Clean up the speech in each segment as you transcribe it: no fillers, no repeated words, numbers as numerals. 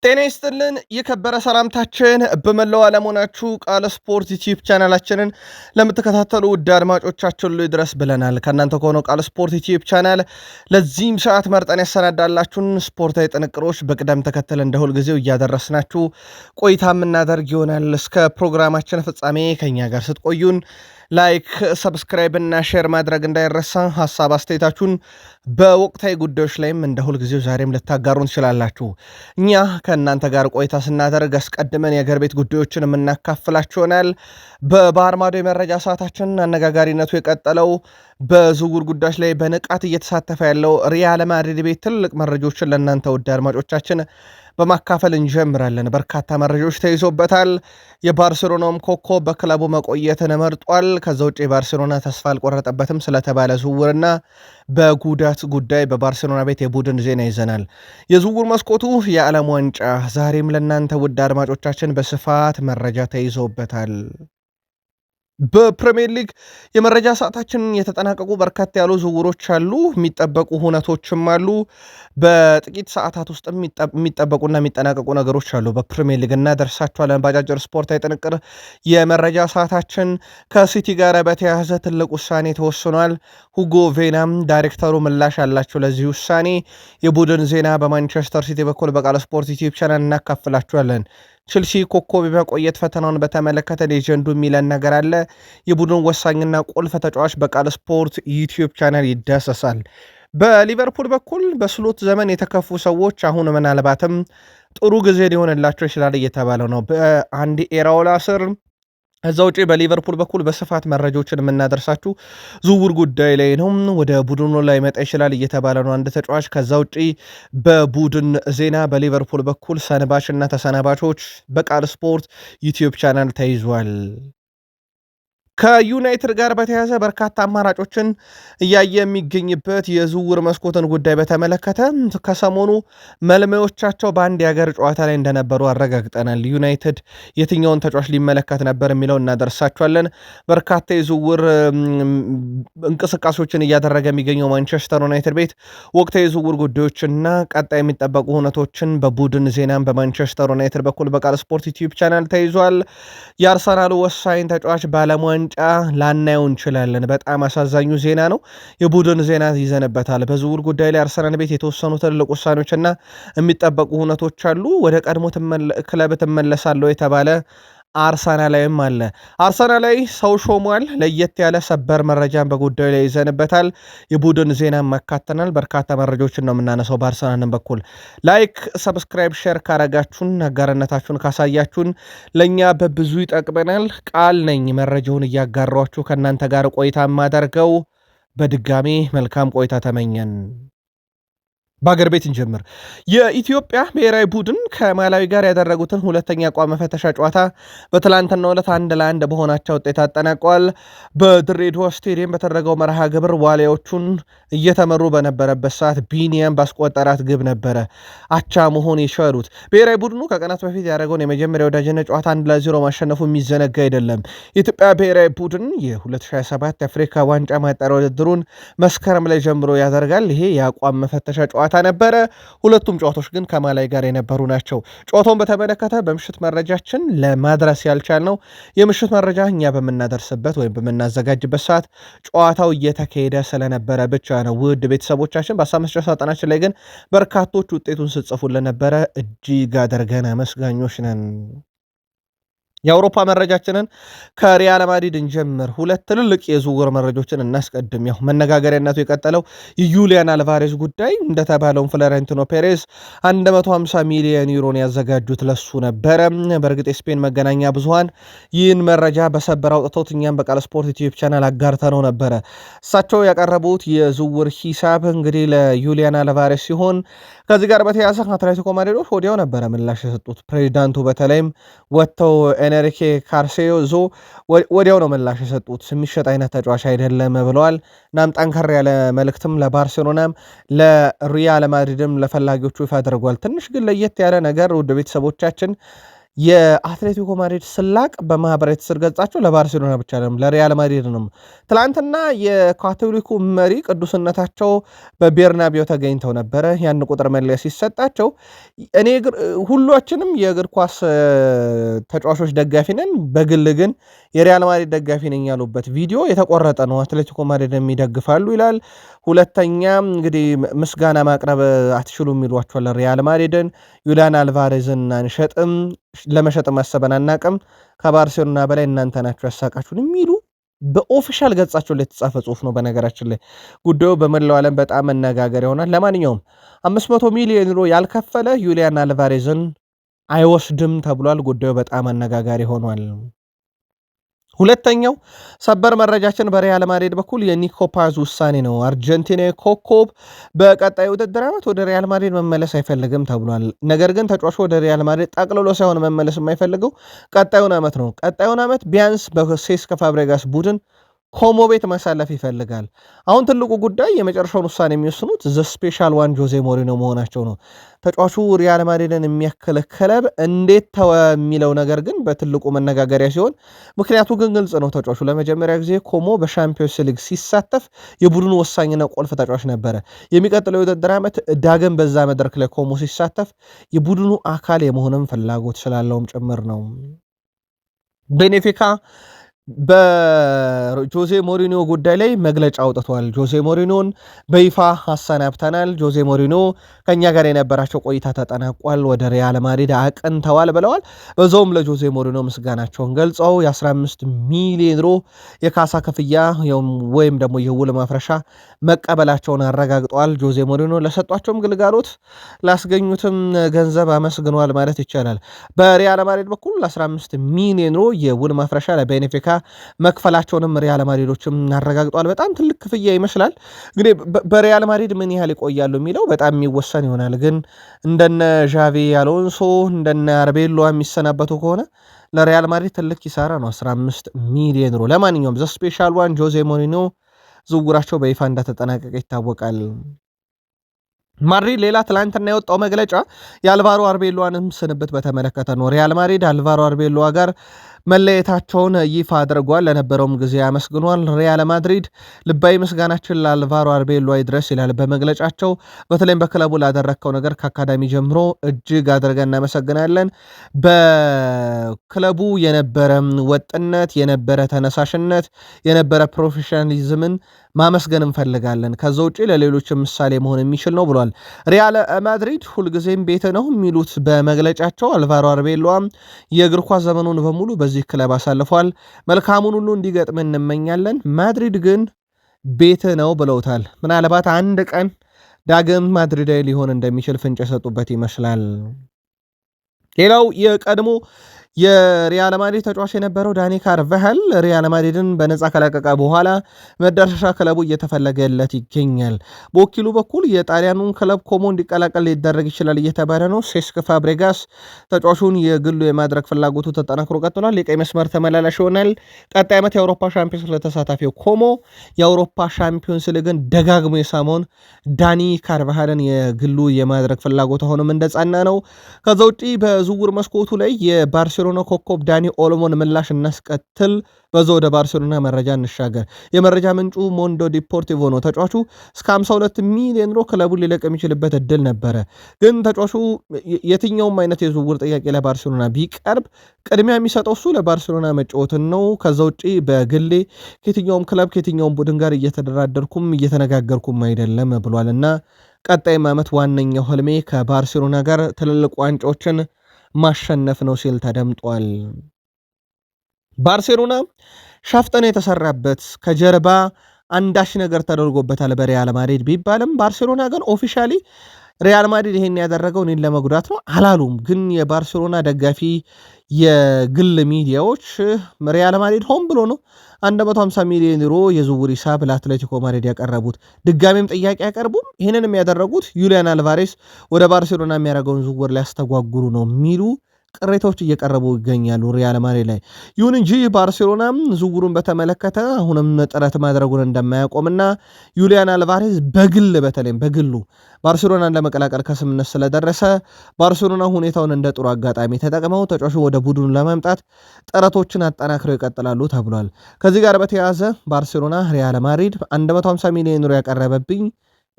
ጤና ይስጥልን የከበረ ሰላምታችን በመላው ዓለም ሆናችሁ ቃል ስፖርት ዩቲዩብ ቻናላችንን ለምትከታተሉ ውድ አድማጮቻችን ሁሉ ይድረስ ብለናል። ከእናንተ ከሆነው ቃል ስፖርት ዩቲዩብ ቻናል ለዚህም ሰዓት መርጠን ያሰናዳላችሁን ስፖርታዊ ጥንቅሮች በቅደም ተከተል እንደ ሁልጊዜው እያደረስናችሁ ቆይታ የምናደርግ ይሆናል። እስከ ፕሮግራማችን ፍጻሜ ከኛ ጋር ስትቆዩን ላይክ፣ ሰብስክራይብ እና ሼር ማድረግ እንዳይረሳ። ሀሳብ አስተያየታችሁን በወቅታዊ ጉዳዮች ላይም እንደ ሁልጊዜው ዛሬም ልታጋሩን ትችላላችሁ። እኛ ከእናንተ ጋር ቆይታ ስናደርግ አስቀድመን የአገር ቤት ጉዳዮችን የምናካፍላችሁ ይሆናል። በባህር ማዶ የመረጃ ሰዓታችን አነጋጋሪነቱ የቀጠለው በዝውውር ጉዳዮች ላይ በንቃት እየተሳተፈ ያለው ሪያል ማድሪድ ቤት ትልቅ መረጃዎችን ለእናንተ ውድ አድማጮቻችን በማካፈል እንጀምራለን። በርካታ መረጃዎች ተይዞበታል። የባርሴሎናውም ኮከብ በክለቡ መቆየትን መርጧል። ከዛ ውጭ የባርሴሎና ተስፋ አልቆረጠበትም ስለተባለ ዝውውርና በጉዳት ጉዳይ በባርሴሎና ቤት የቡድን ዜና ይዘናል። የዝውውር መስኮቱ የዓለም ዋንጫ ዛሬም ለእናንተ ውድ አድማጮቻችን በስፋት መረጃ ተይዞበታል። በፕሪሚየር ሊግ የመረጃ ሰዓታችን የተጠናቀቁ በርካታ ያሉ ዝውውሮች አሉ። የሚጠበቁ ሁነቶችም አሉ። በጥቂት ሰዓታት ውስጥ የሚጠበቁና የሚጠናቀቁ ነገሮች አሉ። በፕሪሚየር ሊግ እናደርሳቸዋለን። በአጫጭር ስፖርታዊ ጥንቅር የመረጃ ሰዓታችን ከሲቲ ጋር በተያያዘ ትልቅ ውሳኔ ተወስኗል። ሁጎ ቬናም ዳይሬክተሩ ምላሽ አላቸው ለዚህ ውሳኔ። የቡድን ዜና በማንቸስተር ሲቲ በኩል በቃል ስፖርት ዩቲዩብ ቻናል እናካፍላችኋለን። ቼልሲ ኮከብ የመቆየት ፈተናውን በተመለከተ ሌጀንዱ የሚለን ነገር አለ። የቡድን ወሳኝና ቁልፍ ተጫዋች በቃል ስፖርት ዩቲዩብ ቻናል ይዳሰሳል። በሊቨርፑል በኩል በስሎት ዘመን የተከፉ ሰዎች አሁን ምናልባትም ጥሩ ጊዜ ሊሆንላቸው ይችላል እየተባለ ነው በአንዲ ኤራኦላ ስር። እዛ ውጪ በሊቨርፑል በኩል በስፋት መረጃዎችን የምናደርሳችሁ ዝውውር ጉዳይ ላይ ነው። ወደ ቡድኑ ላይ መጣ ይችላል እየተባለ ነው አንድ ተጫዋች። ከዛ ውጪ በቡድን ዜና በሊቨርፑል በኩል ሰንባች እና ተሰናባቾች በቃል ስፖርት ዩቲዩብ ቻናል ተይዟል። ከዩናይትድ ጋር በተያያዘ በርካታ አማራጮችን እያየ የሚገኝበት የዝውውር መስኮትን ጉዳይ በተመለከተ ከሰሞኑ መልማዮቻቸው በአንድ የሀገር ጨዋታ ላይ እንደነበሩ አረጋግጠናል። ዩናይትድ የትኛውን ተጫዋች ሊመለከት ነበር የሚለው እናደርሳቸዋለን። በርካታ የዝውውር እንቅስቃሴዎችን እያደረገ የሚገኘው ማንቸስተር ዩናይትድ ቤት ወቅታዊ የዝውውር ጉዳዮችና ቀጣይ የሚጠበቁ ሁነቶችን በቡድን ዜናም በማንቸስተር ዩናይትድ በኩል በቃል ስፖርት ዩቲዩብ ቻናል ተይዟል። የአርሰናሉ ወሳኝ ተጫዋች ባለሙያ ዋንጫ ላናየው እንችላለን። በጣም አሳዛኙ ዜና ነው። የቡድን ዜና ይዘንበታል። በዝውውር ጉዳይ ላይ አርሰናል ቤት የተወሰኑ ትልቅ ውሳኔዎችና የሚጠበቁ ሁነቶች አሉ። ወደ ቀድሞ ክለብ ትመለሳለሁ የተባለ አርሰናላዊም አለ። አርሰናላዊ ሰው ሾሟል። ለየት ያለ ሰበር መረጃን በጉዳዩ ላይ ይዘንበታል። የቡድን ዜና ማካተናል። በርካታ መረጃዎችን ነው የምናነሳው። በአርሰናልን በኩል ላይክ፣ ሰብስክራይብ፣ ሼር ካረጋችሁን አጋርነታችሁን ካሳያችሁን ለእኛ በብዙ ይጠቅመናል። ቃል ነኝ መረጃውን እያጋሯችሁ ከእናንተ ጋር ቆይታ የማደርገው። በድጋሜ መልካም ቆይታ ተመኘን። በአገር ቤት እንጀምር። የኢትዮጵያ ብሔራዊ ቡድን ከማላዊ ጋር ያደረጉትን ሁለተኛ አቋም መፈተሻ ጨዋታ በትላንትናው ዕለት 1-1 በሆናቸው ውጤት አጠናቀዋል። በድሬዳዋ ስቴዲየም በተደረገው መርሃ ግብር ዋሊያዎቹን እየተመሩ በነበረበት ሰዓት ቢኒያም ባስቆጠራት ግብ ነበረ አቻ መሆን የቻሉት። ብሔራዊ ቡድኑ ከቀናት በፊት ያደረገውን የመጀመሪያ ወዳጅነት ጨዋታ 1-0 ማሸነፉ የሚዘነጋ አይደለም። የኢትዮጵያ ብሔራዊ ቡድን የ2027 የአፍሪካ ዋንጫ ማጣሪያ ውድድሩን መስከረም ላይ ጀምሮ ያደርጋል። ይሄ የአቋም መፈተሻ ጨዋታ ነበረ። ሁለቱም ጨዋታዎች ግን ከማላይ ጋር የነበሩ ናቸው። ጨዋታውን በተመለከተ በምሽት መረጃችን ለማድረስ ያልቻልነው የምሽት መረጃ እኛ በምናደርስበት ወይም በምናዘጋጅበት ሰዓት ጨዋታው እየተካሄደ ስለነበረ ብቻ ነው። ውድ ቤተሰቦቻችን በሀሳብ መስጫ ሳጥናችን ላይ ግን በርካቶች ውጤቱን ስጽፉልን ነበረ። እጅግ አድርገን አመስጋኞች ነን። የአውሮፓ መረጃችንን ከሪያል ማድሪድ እንጀምር። ሁለት ትልልቅ የዝውውር መረጃዎችን እናስቀድም። ያው መነጋገሪያነቱ የቀጠለው የዩሊያን አልቫሬዝ ጉዳይ እንደተባለውን ፍሎሬንቲኖ ፔሬዝ 150 ሚሊዮን ዩሮን ያዘጋጁት ለሱ ነበረ። በእርግጥ የስፔን መገናኛ ብዙሃን ይህን መረጃ በሰበር አውጥተውት እኛም በቃል ስፖርት ዩቲዩብ ቻናል አጋርተነው ነበረ። እሳቸው ያቀረቡት የዝውውር ሂሳብ እንግዲህ ለዩሊያን አልቫሬዝ ሲሆን ከዚህ ጋር በተያያዘ አትሌቲኮ ማድሪዶች ወዲያው ነበረ ምላሽ የሰጡት። ፕሬዚዳንቱ በተለይም ወጥተው ኤነሪኬ ካርሴዞ ወዲያው ነው ምላሽ የሰጡት። የሚሸጥ አይነት ተጫዋች አይደለም ብለዋል። እናም ጠንከር ያለ መልእክትም ለባርሴሎናም ለሪያል ማድሪድም ለፈላጊዎቹ ይፋ አድርጓል። ትንሽ ግን ለየት ያለ ነገር ውድ ቤተሰቦቻችን የአትሌቲኮ ማድሪድ ስላቅ በማህበራዊ ትስስር ገጻቸው ለባርሴሎና ብቻ አይደለም ለሪያል ማድሪድ ነው። ትላንትና የካቶሊኩ መሪ ቅዱስነታቸው በቤርናቢዮ ተገኝተው ነበረ። ያን ቁጥር መለያ ሲሰጣቸው እኔ ሁላችንም የእግር ኳስ ተጫዋቾች ደጋፊ ነን፣ በግል ግን የሪያል ማድሪድ ደጋፊ ነኝ ያሉበት ቪዲዮ የተቆረጠ ነው። አትሌቲኮ ማድሪድ የሚደግፋሉ ይላል። ሁለተኛ እንግዲህ ምስጋና ማቅረብ አትችሉም ይሏቸዋል ሪያል ማድሪድን። ዩሊያን አልቫሬዝን አንሸጥም፣ ለመሸጥ ማሰበን አናቅም፣ ከባርሴሎና በላይ እናንተ ናችሁ ያሳቃችሁን የሚሉ በኦፊሻል ገጻቸው ላይ የተጻፈ ጽሁፍ ነው። በነገራችን ላይ ጉዳዩ በመላው ዓለም በጣም መነጋገር ይሆናል። ለማንኛውም 500 ሚሊዮን ዩሮ ያልከፈለ ዩሊያን አልቫሬዝን አይወስድም ተብሏል። ጉዳዩ በጣም አነጋጋሪ ሆኗል። ሁለተኛው ሰበር መረጃችን በሪያል ማድሪድ በኩል የኒኮ ፓዝ ውሳኔ ነው። አርጀንቲናዊ ኮከብ በቀጣይ ውድድር ዓመት ወደ ሪያል ማድሪድ መመለስ አይፈልግም ተብሏል። ነገር ግን ተጫዋቹ ወደ ሪያል ማድሪድ ጠቅልሎ ሳይሆን መመለስ የማይፈልገው ቀጣዩን ዓመት ነው። ቀጣዩን ዓመት ቢያንስ በሴስክ ፋብሬጋስ ቡድን ኮሞ ቤት ማሳለፍ ይፈልጋል። አሁን ትልቁ ጉዳይ የመጨረሻውን ውሳኔ የሚወስኑት ዘ ስፔሻል ዋን ጆዜ ሞሪኖ መሆናቸው ነው። ተጫዋቹ ሪያል ማድሪድን የሚያክል ክለብ እንዴት ተወ የሚለው ነገር ግን በትልቁ መነጋገሪያ ሲሆን፣ ምክንያቱ ግን ግልጽ ነው። ተጫዋቹ ለመጀመሪያ ጊዜ ኮሞ በሻምፒዮንስ ሊግ ሲሳተፍ የቡድኑ ወሳኝና ቁልፍ ተጫዋች ነበረ። የሚቀጥለው የውድድር ዓመት ዳግም በዛ መድረክ ላይ ኮሞ ሲሳተፍ የቡድኑ አካል የመሆንም ፍላጎት ስላለውም ጭምር ነው። ቤኔፊካ በጆዜ ሞሪኒዮ ጉዳይ ላይ መግለጫ አውጥቷል። ጆዜ ሞሪኒዮን በይፋ አሰናብተናል፣ ጆዜ ሞሪኒዮ ከኛ ጋር የነበራቸው ቆይታ ተጠናቋል፣ ወደ ሪያል ማድሪድ አቅንተዋል ብለዋል። በዛውም ለጆዜ ሞሪኒዮ ምስጋናቸውን ገልጸው የ15 ሚሊዮን ዩሮ የካሳ ክፍያ ወይም ደግሞ የውል ማፍረሻ መቀበላቸውን አረጋግጠዋል። ጆዜ ሞሪኒዮ ለሰጧቸውም ግልጋሎት ላስገኙትም ገንዘብ አመስግኗል ማለት ይቻላል። በሪያል ማድሪድ በኩል 15 ሚሊዮን ዩሮ የውል ማፍረሻ ለቤኔፊካ መክፈላቸውንም ሪያል ማድሪዶችም አረጋግጠዋል። በጣም ትልቅ ክፍያ ይመስላል። እንግዲህ በሪያል ማድሪድ ምን ያህል ይቆያሉ የሚለው በጣም የሚወሰን ይሆናል። ግን እንደነ ዣቪ አሎንሶ እንደነ አርቤሎ የሚሰናበቱ ከሆነ ለሪያል ማድሪድ ትልቅ ኪሳራ ነው፣ 15 ሚሊዮን ዩሮ። ለማንኛውም ዘ ስፔሻል ዋን ጆዜ ሞሪኒዮ ዝውውራቸው በይፋ እንደተጠናቀቀ ይታወቃል። ማድሪድ ሌላ ትላንትና የወጣው መግለጫ የአልቫሮ አርቤሎዋንም ስንብት በተመለከተ ነው። ሪያል ማድሪድ አልቫሮ አርቤሎዋ ጋር መለየታቸውን ይፋ አድርጓል። ለነበረውም ጊዜ አመስግኗል። ሪያል ማድሪድ ልባዊ ምስጋናችን ለአልቫሮ አርቤሎዋ ይድረስ ይላል በመግለጫቸው። በተለይም በክለቡ ላደረግከው ነገር ከአካዳሚ ጀምሮ እጅግ አድርገን እናመሰግናለን። በክለቡ የነበረ ወጥነት፣ የነበረ ተነሳሽነት፣ የነበረ ፕሮፌሽናሊዝምን ማመስገን እንፈልጋለን። ከዛ ውጭ ለሌሎች ምሳሌ መሆን የሚችል ነው ብሏል። ሪያል ማድሪድ ሁልጊዜም ቤት ነው የሚሉት በመግለጫቸው አልቫሮ አርቤሎዋ የእግር ኳስ ዘመኑን በሙሉ በዚህ ክለብ አሳልፏል። መልካሙን ሁሉ እንዲገጥም እንመኛለን። ማድሪድ ግን ቤት ነው ብለውታል። ምናልባት አንድ ቀን ዳግም ማድሪዳዊ ሊሆን እንደሚችል ፍንጭ የሰጡበት ይመስላል። ሌላው የቀድሞ የሪያል ማድሪድ ተጫዋች የነበረው ዳኒ ካርቫሃል ሪያል ማድሪድን በነፃ ከለቀቀ በኋላ መዳረሻ ክለቡ እየተፈለገለት ይገኛል። በወኪሉ በኩል የጣሊያኑን ክለብ ኮሞ እንዲቀላቀል ሊደረግ ይችላል እየተባለ ነው። ሴስክ ፋብሬጋስ ተጫዋቹን የግሉ የማድረግ ፍላጎቱ ተጠናክሮ ቀጥሏል። የቀይ መስመር ተመላላሽ ይሆናል። ቀጣይ ዓመት የአውሮፓ ሻምፒዮንስ ለተሳታፊው ኮሞ የአውሮፓ ሻምፒዮንስ ሊግን ደጋግሞ የሳመውን ዳኒ ካርቫሃልን የግሉ የማድረግ ፍላጎት አሁንም እንደጻና ነው። ከዛ ውጪ በዝውውር መስኮቱ ላይ የባርሴሎና ኮከብ ዳኒ ኦልሞን ምላሽ እናስቀትል። በዛ ወደ ባርሴሎና መረጃ እንሻገር። የመረጃ ምንጩ ሞንዶ ዲፖርቲቮ ነው። ተጫዋቹ እስከ 52 ሚሊዮን ዩሮ ክለቡን ሊለቅ የሚችልበት እድል ነበረ። ግን ተጫዋቹ የትኛውም አይነት የዝውውር ጥያቄ ለባርሴሎና ቢቀርብ ቅድሚያ የሚሰጠው እሱ ለባርሴሎና መጫወትን ነው። ከዛ ውጭ በግሌ ከየትኛውም ክለብ ከየትኛውም ቡድን ጋር እየተደራደርኩም እየተነጋገርኩም አይደለም ብሏል እና ቀጣይም ዓመት ዋነኛው ህልሜ ከባርሴሎና ጋር ትልልቅ ዋንጫዎችን ማሸነፍ ነው ሲል ተደምጧል። ባርሴሎና ሻፍጠን የተሰራበት ከጀርባ አንዳች ነገር ተደርጎበታል በሪያል ማድሪድ ቢባልም ባርሴሎና ግን ኦፊሻሊ ሪያል ማድሪድ ይሄን ያደረገው እኔን ለመጉዳት ነው አላሉም። ግን የባርሴሎና ደጋፊ የግል ሚዲያዎች ሪያል ማድሪድ ሆን ብሎ ነው 150 ሚሊዮን ዩሮ የዝውውር ሂሳብ ለአትሌቲኮ ማድሪድ ያቀረቡት። ድጋሜም ጥያቄ ያቀርቡም ይህንን የሚያደረጉት ዩሊያን አልቫሬስ ወደ ባርሴሎና የሚያደርገውን ዝውውር ሊያስተጓጉሩ ነው የሚሉ ቅሬታዎች እየቀረቡ ይገኛሉ ሪያል ማድሪድ ላይ። ይሁን እንጂ ባርሴሎና ዝውውሩን በተመለከተ አሁንም ጥረት ማድረጉን እንደማያቆምና ዩሊያን አልቫሬዝ በተለይም በግሉ ባርሴሎናን ለመቀላቀል ከስምምነት ስለደረሰ ባርሴሎና ሁኔታውን እንደ ጥሩ አጋጣሚ ተጠቅመው ተጫዋቹ ወደ ቡድኑ ለማምጣት ጥረቶችን አጠናክረው ይቀጥላሉ ተብሏል። ከዚህ ጋር በተያያዘ ባርሴሎና ሪያል ማድሪድ 150 ሚሊዮን ዩሮ ያቀረበብኝ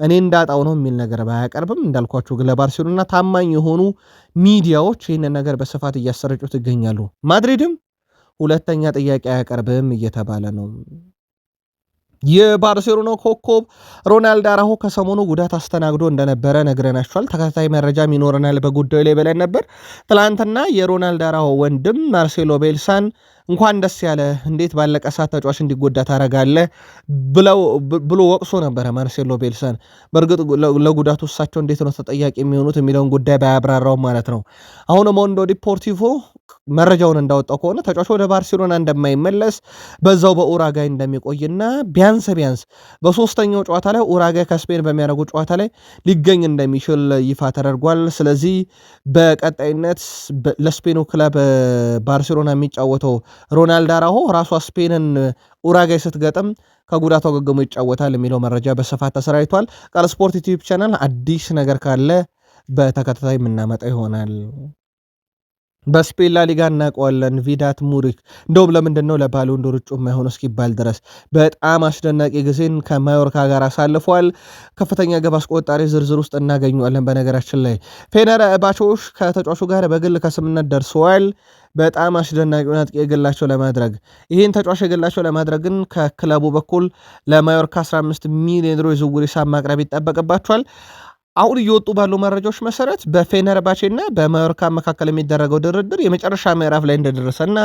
እኔ እንዳጣው ነው የሚል ነገር ባያቀርብም እንዳልኳችሁ ግን ለባርሴሎና ታማኝ የሆኑ ሚዲያዎች ይህንን ነገር በስፋት እያሰረጩት ይገኛሉ። ማድሪድም ሁለተኛ ጥያቄ አያቀርብም እየተባለ ነው። የባርሴሎና ኮከብ ሮናልዶ አራሆ ከሰሞኑ ጉዳት አስተናግዶ እንደነበረ ነግረናችኋል። ተከታታይ መረጃም ይኖረናል በጉዳዩ ላይ ብለን ነበር። ትላንትና የሮናልዶ አራሆ ወንድም ማርሴሎ ቤልሳን እንኳን ደስ ያለ እንዴት ባለቀ ሰዓት ተጫዋች እንዲጎዳ ታረጋለህ ብሎ ወቅሶ ነበረ ማርሴሎ ቤልሳን። በእርግጥ ለጉዳቱ እሳቸው እንዴት ነው ተጠያቂ የሚሆኑት የሚለውን ጉዳይ ባያብራራው ማለት ነው። አሁን ሞንዶ ዲፖርቲቮ መረጃውን እንዳወጣው ከሆነ ተጫዋቹ ወደ ባርሴሎና እንደማይመለስ በዛው በኡራጋይ እንደሚቆይና ቢያንስ በሶስተኛው ጨዋታ ላይ ኡራጋይ ከስፔን በሚያደርጉ ጨዋታ ላይ ሊገኝ እንደሚችል ይፋ ተደርጓል። ስለዚህ በቀጣይነት ለስፔኑ ክለብ ባርሴሎና የሚጫወተው ሮናልዶ አራሆ ራሷ ስፔንን ኡራጋይ ስትገጥም ከጉዳቱ አገግሞ ይጫወታል የሚለው መረጃ በስፋት ተሰራይቷል። ቃል ስፖርት ዩቲዩብ ቻናል አዲስ ነገር ካለ በተከታታይ የምናመጣ ይሆናል። በስፔን ላሊጋ እናውቀዋለን። ቪዳት ሙሪክ እንደውም ለምንድን ነው ለባሎን ዶር እጩ የማይሆነው እስኪባል ድረስ በጣም አስደናቂ ጊዜን ከማዮርካ ጋር አሳልፏል። ከፍተኛ ግብ አስቆጣሪ ዝርዝር ውስጥ እናገኘዋለን። በነገራችን ላይ ፌነርባቾች ከተጫዋቹ ጋር በግል ከስምምነት ደርሰዋል። በጣም አስደናቂውን አጥቂ የግላቸው ለማድረግ ይህን ተጫዋች የግላቸው ለማድረግ ግን ከክለቡ በኩል ለማዮርካ 15 ሚሊዮን ዩሮ የዝውውር ሂሳብ ማቅረብ ይጠበቅባቸዋል። አሁን እየወጡ ባሉ መረጃዎች መሰረት በፌነርባቼ እና በማዮርካ መካከል የሚደረገው ድርድር የመጨረሻ ምዕራፍ ላይ እንደደረሰና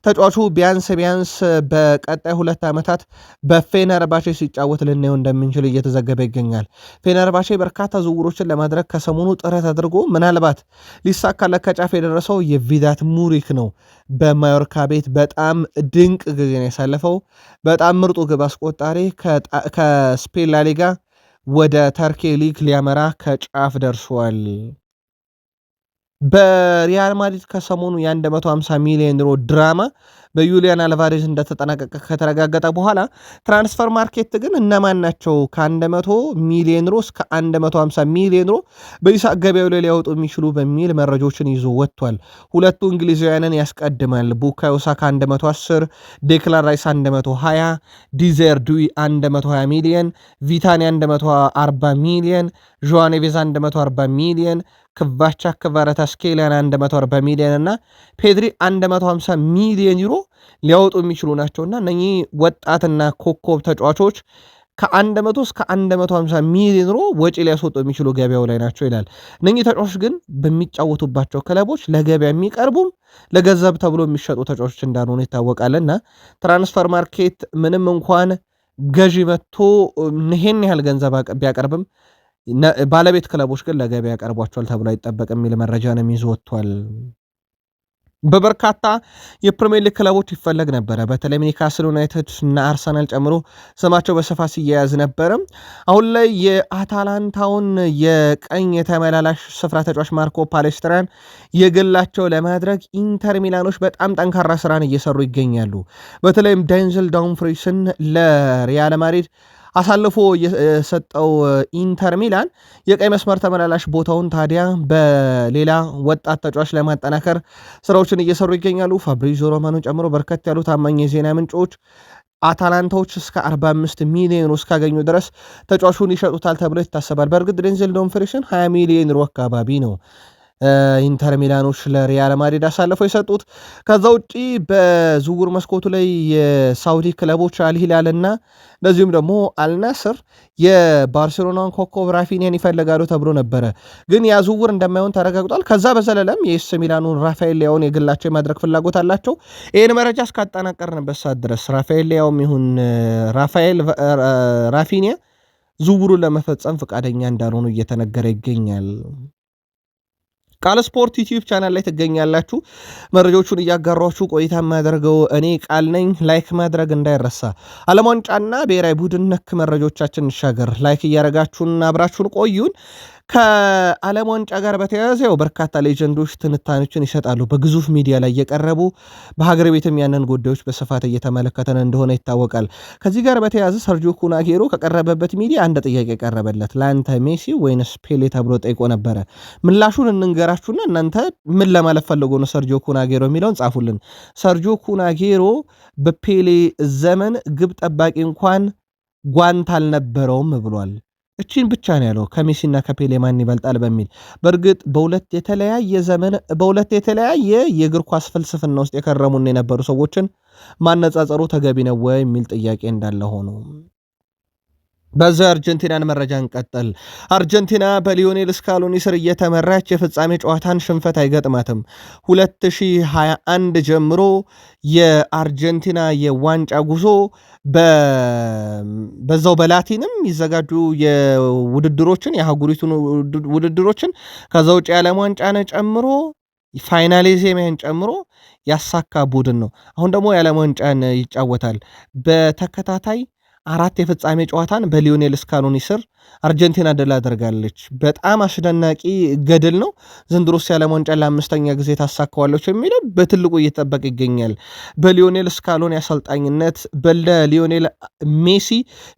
ተጫዋቹ ቢያንስ በቀጣይ 2 ዓመታት በፌነርባቼ ሲጫወት ልናየው እንደምንችል እየተዘገበ ይገኛል። ፌነርባቼ በርካታ ዝውውሮችን ለማድረግ ከሰሞኑ ጥረት አድርጎ ምናልባት ሊሳካለት ከጫፍ የደረሰው የቪዳት ሙሪክ ነው። በማዮርካ ቤት በጣም ድንቅ ጊዜ ነው ያሳለፈው። በጣም ምርጡ ግብ አስቆጣሪ ከስፔን ላሊጋ ወደ ተርኪ ሊግ ሊያመራ ከጫፍ ደርሷል። በሪያል ማድሪድ ከሰሞኑ የ150 ሚሊዮን ዩሮ ድራማ በዩሊያን አልቫሬዝ እንደተጠናቀቀ ከተረጋገጠ በኋላ ትራንስፈር ማርኬት ግን እነማን ናቸው ከ100 ሚሊዮን ዩሮ እስከ 150 ሚሊዮን ዩሮ በሂሳብ ገበያው ላይ ሊያወጡ የሚችሉ በሚል መረጃዎችን ይዞ ወጥቷል። ሁለቱ እንግሊዛውያንን ያስቀድማል። ቡካዮ ሳካ 110፣ ዴክላን ራይስ 120፣ ዲዜር ዱዊ 120 ሚሊዮን፣ ቪታኒ 140 ሚሊዮን፣ ዦዋ ኔቬዝ 140 ሚሊዮን፣ ክቫቻ ክቫራትስኬሊያ 140 ሚሊዮን እና ፔድሪ 150 ሚሊዮን ዩሮ ሊያወጡ የሚችሉ ናቸውና እነኚህ ወጣትና ኮከብ ተጫዋቾች ከ100 እስከ 150 ሚሊዮን ዩሮ ወጪ ሊያስወጡ የሚችሉ ገበያው ላይ ናቸው ይላል። እነኚህ ተጫዋቾች ግን በሚጫወቱባቸው ክለቦች ለገበያ የሚቀርቡም ለገንዘብ ተብሎ የሚሸጡ ተጫዋቾች እንዳልሆኑ ይታወቃልና ትራንስፈር ማርኬት ምንም እንኳን ገዢ መጥቶ ይሄን ያህል ገንዘብ ቢያቀርብም ባለቤት ክለቦች ግን ለገበያ ያቀርቧቸዋል ተብሎ አይጠበቅም የሚል መረጃ ነው ይዞ ወጥቷል። በበርካታ የፕሪሚየር ሊግ ክለቦች ይፈለግ ነበረ። በተለይ ኒውካስል ዩናይትድ እና አርሰናል ጨምሮ ስማቸው በስፋት ሲያያዝ ነበረ። አሁን ላይ የአታላንታውን የቀኝ የተመላላሽ ስፍራ ተጫዋች ማርኮ ፓሌስትራን የግላቸው ለማድረግ ኢንተር ሚላኖች በጣም ጠንካራ ስራን እየሰሩ ይገኛሉ። በተለይም ዴንዝል ዳምፍሪስን ለሪያል ማድሪድ አሳልፎ የሰጠው ኢንተር ሚላን የቀይ መስመር ተመላላሽ ቦታውን ታዲያ በሌላ ወጣት ተጫዋች ለማጠናከር ስራዎችን እየሰሩ ይገኛሉ። ፋብሪዚዮ ሮማኖ ጨምሮ በርከት ያሉ ታማኝ የዜና ምንጮች አታላንታዎች እስከ 45 ሚሊዮን እስካገኙ ድረስ ተጫዋቹን ይሸጡታል ተብሎ ይታሰባል። በእርግጥ ዴንዝል ዳምፍሪስን 20 ሚሊዮን ዩሮ አካባቢ ነው ኢንተር ሚላኖች ለሪያል ማድሪድ አሳልፈው የሰጡት። ከዛ ውጪ በዝውውር መስኮቱ ላይ የሳውዲ ክለቦች አልሂላል እና እንደዚሁም ደግሞ አልናስር የባርሴሎናን ኮከብ ራፊኒያን ይፈልጋሉ ተብሎ ነበረ፣ ግን ያ ዝውውር እንደማይሆን ተረጋግጧል። ከዛ በዘለለም የኤስ ሚላኑን ራፋኤል ሊያውን የግላቸው የማድረግ ፍላጎት አላቸው። ይህን መረጃ እስካጠናቀርንበት ሰዓት ድረስ ራፋኤል ሊያውም ይሁን ራፊኒያ ዝውውሩን ለመፈጸም ፈቃደኛ እንዳልሆኑ እየተነገረ ይገኛል። ቃል ስፖርት ዩቲዩብ ቻናል ላይ ትገኛላችሁ። መረጃዎቹን እያጋሯችሁ ቆይታ የማያደርገው እኔ ቃል ነኝ። ላይክ ማድረግ እንዳይረሳ። ዓለም ዋንጫና ብሔራዊ ቡድን ነክ መረጃዎቻችን እንሻገር። ላይክ እያደረጋችሁን አብራችሁን ቆዩን። ከዓለም ዋንጫ ጋር በተያያዘ ያው በርካታ ሌጀንዶች ትንታኔዎችን ይሰጣሉ በግዙፍ ሚዲያ ላይ እየቀረቡ በሀገር ቤትም ያንን ጉዳዮች በስፋት እየተመለከተን እንደሆነ ይታወቃል። ከዚህ ጋር በተያያዘ ሰርጂዮ ኩናጌሮ ከቀረበበት ሚዲያ አንድ ጥያቄ ቀረበለት። ለአንተ ሜሲ ወይንስ ፔሌ ተብሎ ጠይቆ ነበረ። ምላሹን እንንገራችሁና እናንተ ምን ለማለት ፈልጎ ነው ሰርጂዮ ኩናጌሮ የሚለውን ጻፉልን። ሰርጂዮ ኩናጌሮ በፔሌ ዘመን ግብ ጠባቂ እንኳን ጓንት አልነበረውም ብሏል። እቺን ብቻ ነው ያለው ከሜሲና ከፔሌ ማን ይበልጣል በሚል። በእርግጥ በሁለት የተለያየ ዘመን በሁለት የተለያየ የእግር ኳስ ፍልስፍና ውስጥ የከረሙን የነበሩ ሰዎችን ማነጻጸሩ ተገቢ ነው ወይ የሚል ጥያቄ እንዳለ ሆኖ በዛ አርጀንቲናን መረጃ እንቀጥል። አርጀንቲና በሊዮኔል ስካሎኒ ስር እየተመራች የፍጻሜ ጨዋታን ሽንፈት አይገጥማትም። 2021 ጀምሮ የአርጀንቲና የዋንጫ ጉዞ በዛው በላቲንም ይዘጋጁ የውድድሮችን የአህጉሪቱን ውድድሮችን ከዛ ውጭ የዓለም ዋንጫን ጨምሮ ፋይናሊዜሚያን ጨምሮ ያሳካ ቡድን ነው። አሁን ደግሞ የዓለም ዋንጫን ይጫወታል። በተከታታይ 4 የፍጻሜ ጨዋታን በሊዮኔል ስካሎኒ ስር አርጀንቲና ድል አደርጋለች። በጣም አስደናቂ ገድል ነው። ዘንድሮስ የዓለም ዋንጫ ለ5ኛ ጊዜ ታሳካዋለች የሚለው በትልቁ እየተጠበቀ ይገኛል። በሊዮኔል ስካሎኒ አሰልጣኝነት በሊዮኔል ሜሲ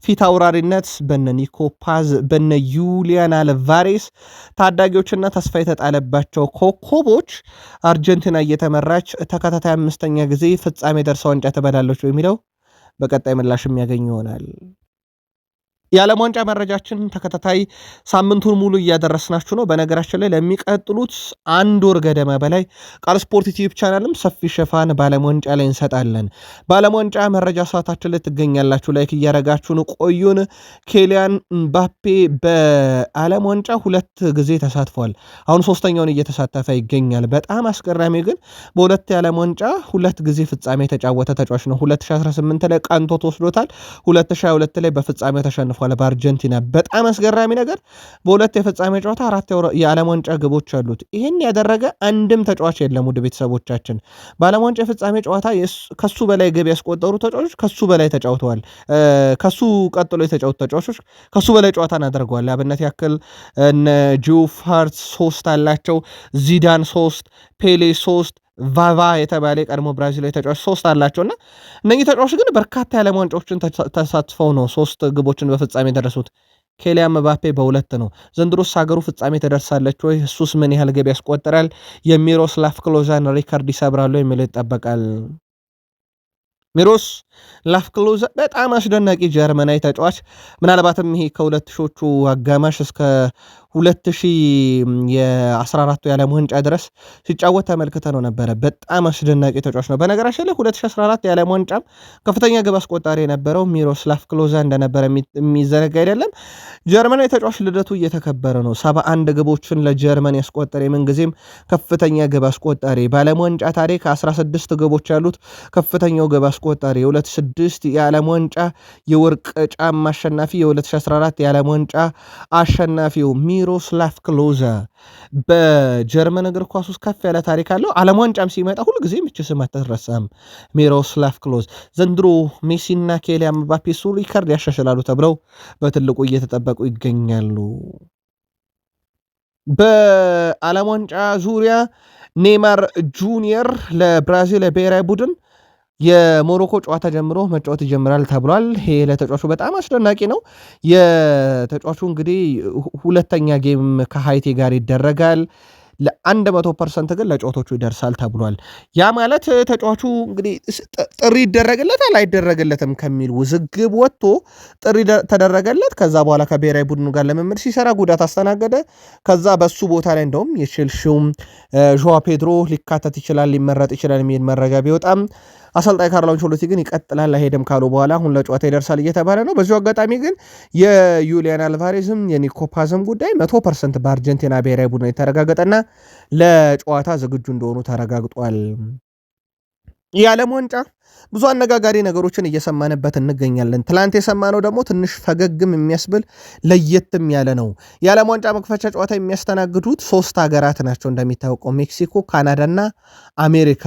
ፊት አውራሪነት በነ ኒኮ ፓዝ በነ ዩሊያን አልቫሬስ ታዳጊዎችና ተስፋ የተጣለባቸው ኮከቦች አርጀንቲና እየተመራች ተከታታይ 5ኛ ጊዜ ፍጻሜ ደርሳ ዋንጫ ትበላለች የሚለው በቀጣይ ምላሽ የሚያገኝ ይሆናል። የዓለም ዋንጫ መረጃችን ተከታታይ ሳምንቱን ሙሉ እያደረስናችሁ ነው። በነገራችን ላይ ለሚቀጥሉት 1 ወር ገደማ በላይ ቃል ስፖርት ዩቲዩብ ቻናልም ሰፊ ሽፋን በዓለም ዋንጫ ላይ እንሰጣለን። በዓለም ዋንጫ መረጃ ሰዓታችን ላይ ትገኛላችሁ። ላይክ እያረጋችሁን ቆዩን። ኬሊያን ምባፔ በዓለም ዋንጫ 2 ጊዜ ተሳትፏል። አሁን 3ኛውን እየተሳተፈ ይገኛል። በጣም አስገራሚ ግን በ2 የዓለም ዋንጫ 2 ጊዜ ፍጻሜ የተጫወተ ተጫዋች ነው። 2018 ላይ ቀንቶት ወስዶታል። 2022 ላይ በፍጻሜው ተሸንፏል በአርጀንቲና። በጣም አስገራሚ ነገር በ2 የፍጻሜ ጨዋታ 4 የዓለም ዋንጫ ግቦች አሉት። ይህን ያደረገ አንድም ተጫዋች የለም። ውድ ቤተሰቦቻችን በዓለም ዋንጫ የፍጻሜ ጨዋታ ከሱ በላይ ግብ ያስቆጠሩ ተጫዋቾች ከሱ በላይ ተጫውተዋል። ከሱ ቀጥሎ የተጫወቱ ተጫዋቾች ከሱ በላይ ጨዋታን አድርገዋል። አብነት ያክል እነ ጂኦፍ ሃርት 3 አላቸው፣ ዚዳን 3፣ ፔሌ 3፣ ቫቫ የተባለ ቀድሞ ብራዚላዊ ተጫዋች 3 አላቸውና እነኚህ ተጫዋቾች ግን በርካታ የዓለም ዋንጫዎችን ተሳትፈው ነው 3 ግቦችን በፍጻሜ የደረሱት። ኬሊያን ምባፔ በ2 ነው። ዘንድሮስ ሀገሩ ፍጻሜ ተደርሳለች ወይ? እሱስ ምን ያህል ግብ ያስቆጠራል? የሚሮስላቭ ክሎዛን ሪካርድ ይሰብራሉ የሚለው ይጠበቃል። ሚሮስላቭ ክሎዛ በጣም አስደናቂ ጀርመናዊ ተጫዋች ምናልባትም ይሄ ከ2000ዎቹ አጋማሽ እስከ 2014 የዓለም ዋንጫ ድረስ ሲጫወት ተመልክተ ነው ነበረ። በጣም አስደናቂ ተጫዋች ነው። በነገራችን ላይ 2014 የዓለም ዋንጫም ከፍተኛ ግብ አስቆጣሪ የነበረው ሚሮስላቭ ክሎዛ እንደነበረ የሚዘነጋ አይደለም። ጀርመናዊ ተጫዋች ልደቱ እየተከበረ ነው። 71 ግቦችን ለጀርመን ያስቆጠረ የምንጊዜም ከፍተኛ ግብ አስቆጣሪ፣ በዓለም ዋንጫ ታሪክ 16 ግቦች ያሉት ከፍተኛው ግብ አስቆጣሪ፣ የ2006 የዓለም ዋንጫ የወርቅ ጫማ አሸናፊ፣ የ2014 የዓለም ዋንጫ አሸናፊው ሚሮስላቭ ክሎዛ በጀርመን እግር ኳስ ውስጥ ከፍ ያለ ታሪክ አለው። ዓለም ዋንጫም ሲመጣ ሁልጊዜም እች ስም አትረሳም። ሚሮስላቭ ክሎዝ ዘንድሮ ሜሲና ኬሊያን ምባፔ እሱ ሪከርድ ያሻሽላሉ ተብለው በትልቁ እየተጠበቁ ይገኛሉ። በዓለም ዋንጫ ዙሪያ ኔይማር ጁኒየር ለብራዚል ብሔራዊ ቡድን የሞሮኮ ጨዋታ ጀምሮ መጫወት ይጀምራል ተብሏል። ይሄ ለተጫዋቹ በጣም አስደናቂ ነው። የተጫዋቹ እንግዲህ 2ኛ ጌም ከሃይቲ ጋር ይደረጋል። ለ100% ግን ለጨዋታዎቹ ይደርሳል ተብሏል። ያ ማለት ተጫዋቹ እንግዲህ ጥሪ ይደረግለታል አይደረግለትም ከሚል ውዝግብ ወጥቶ ጥሪ ተደረገለት። ከዛ በኋላ ከብሔራዊ ቡድኑ ጋር ልምምድ ሲሰራ ጉዳት አስተናገደ። ከዛ በሱ ቦታ ላይ እንደውም የቼልሲውም ዦዋ ፔድሮ ሊካተት ይችላል ሊመረጥ ይችላል የሚል መረጃ ቢወጣም አሰልጣኝ ካርሎ አንቸሎቲ ግን ይቀጥላል አይሄድም ካሉ በኋላ አሁን ለጨዋታ ይደርሳል እየተባለ ነው። በዚሁ አጋጣሚ ግን የዩሊያን አልቫሬዝም የኒኮ ፓዝም ጉዳይ 100% በአርጀንቲና ብሔራዊ ቡድን የተረጋገጠና ለጨዋታ ዝግጁ እንደሆኑ ተረጋግጧል። የዓለም ዋንጫ ብዙ አነጋጋሪ ነገሮችን እየሰማንበት እንገኛለን። ትላንት የሰማነው ደግሞ ትንሽ ፈገግም የሚያስብል ለየትም ያለ ነው። የዓለም ዋንጫ መክፈቻ ጨዋታ የሚያስተናግዱት 3 ሀገራት ናቸው እንደሚታወቀው ሜክሲኮ፣ ካናዳና አሜሪካ።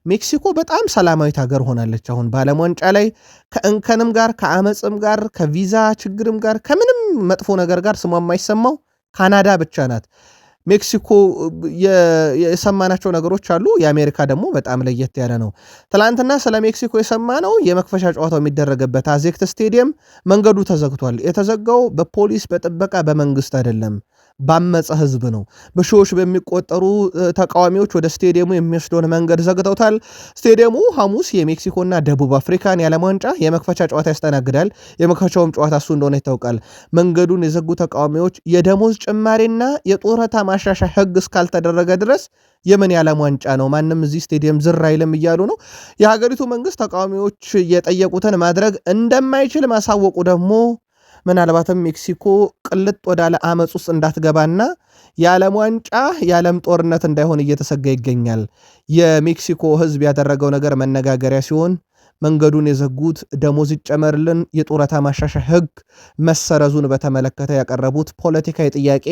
ሜክሲኮ በጣም ሰላማዊት ሀገር ሆናለች። አሁን በዓለም ዋንጫ ላይ ከእንከንም ጋር ከአመፅም ጋር ከቪዛ ችግርም ጋር ከምንም መጥፎ ነገር ጋር ስሟ የማይሰማው ካናዳ ብቻ ናት። ሜክሲኮ የሰማናቸው ነገሮች አሉ። የአሜሪካ ደግሞ በጣም ለየት ያለ ነው። ትላንትና ስለ ሜክሲኮ የሰማነው የመክፈቻ ጨዋታው የሚደረግበት አዜክት ስቴዲየም መንገዱ ተዘግቷል። የተዘጋው በፖሊስ በጥበቃ በመንግስት አይደለም፣ ባመፀ ህዝብ ነው። በሺዎች በሚቆጠሩ ተቃዋሚዎች ወደ ስቴዲየሙ የሚወስደውን መንገድ ዘግተውታል። ስቴዲየሙ ሐሙስ የሜክሲኮና ደቡብ አፍሪካን የዓለም ዋንጫ የመክፈቻ ጨዋታ ያስተናግዳል። የመክፈቻውም ጨዋታ እሱ እንደሆነ ይታወቃል። መንገዱን የዘጉ ተቃዋሚዎች የደሞዝ ጭማሪና የጡረታ ማሻሻያ ህግ እስካልተደረገ ድረስ የምን የዓለም ዋንጫ ነው? ማንም እዚህ ስቴዲየም ዝር አይልም እያሉ ነው። የሀገሪቱ መንግስት ተቃዋሚዎች የጠየቁትን ማድረግ እንደማይችል ማሳወቁ ደግሞ ምናልባትም ሜክሲኮ ቅልጥ ወዳለ አመፅ ውስጥ እንዳትገባና የዓለም ዋንጫ የዓለም ጦርነት እንዳይሆን እየተሰጋ ይገኛል። የሜክሲኮ ህዝብ ያደረገው ነገር መነጋገሪያ ሲሆን መንገዱን የዘጉት ደሞዝ ይጨመርልን፣ የጡረታ ማሻሻያ ህግ መሰረዙን በተመለከተ ያቀረቡት ፖለቲካዊ ጥያቄ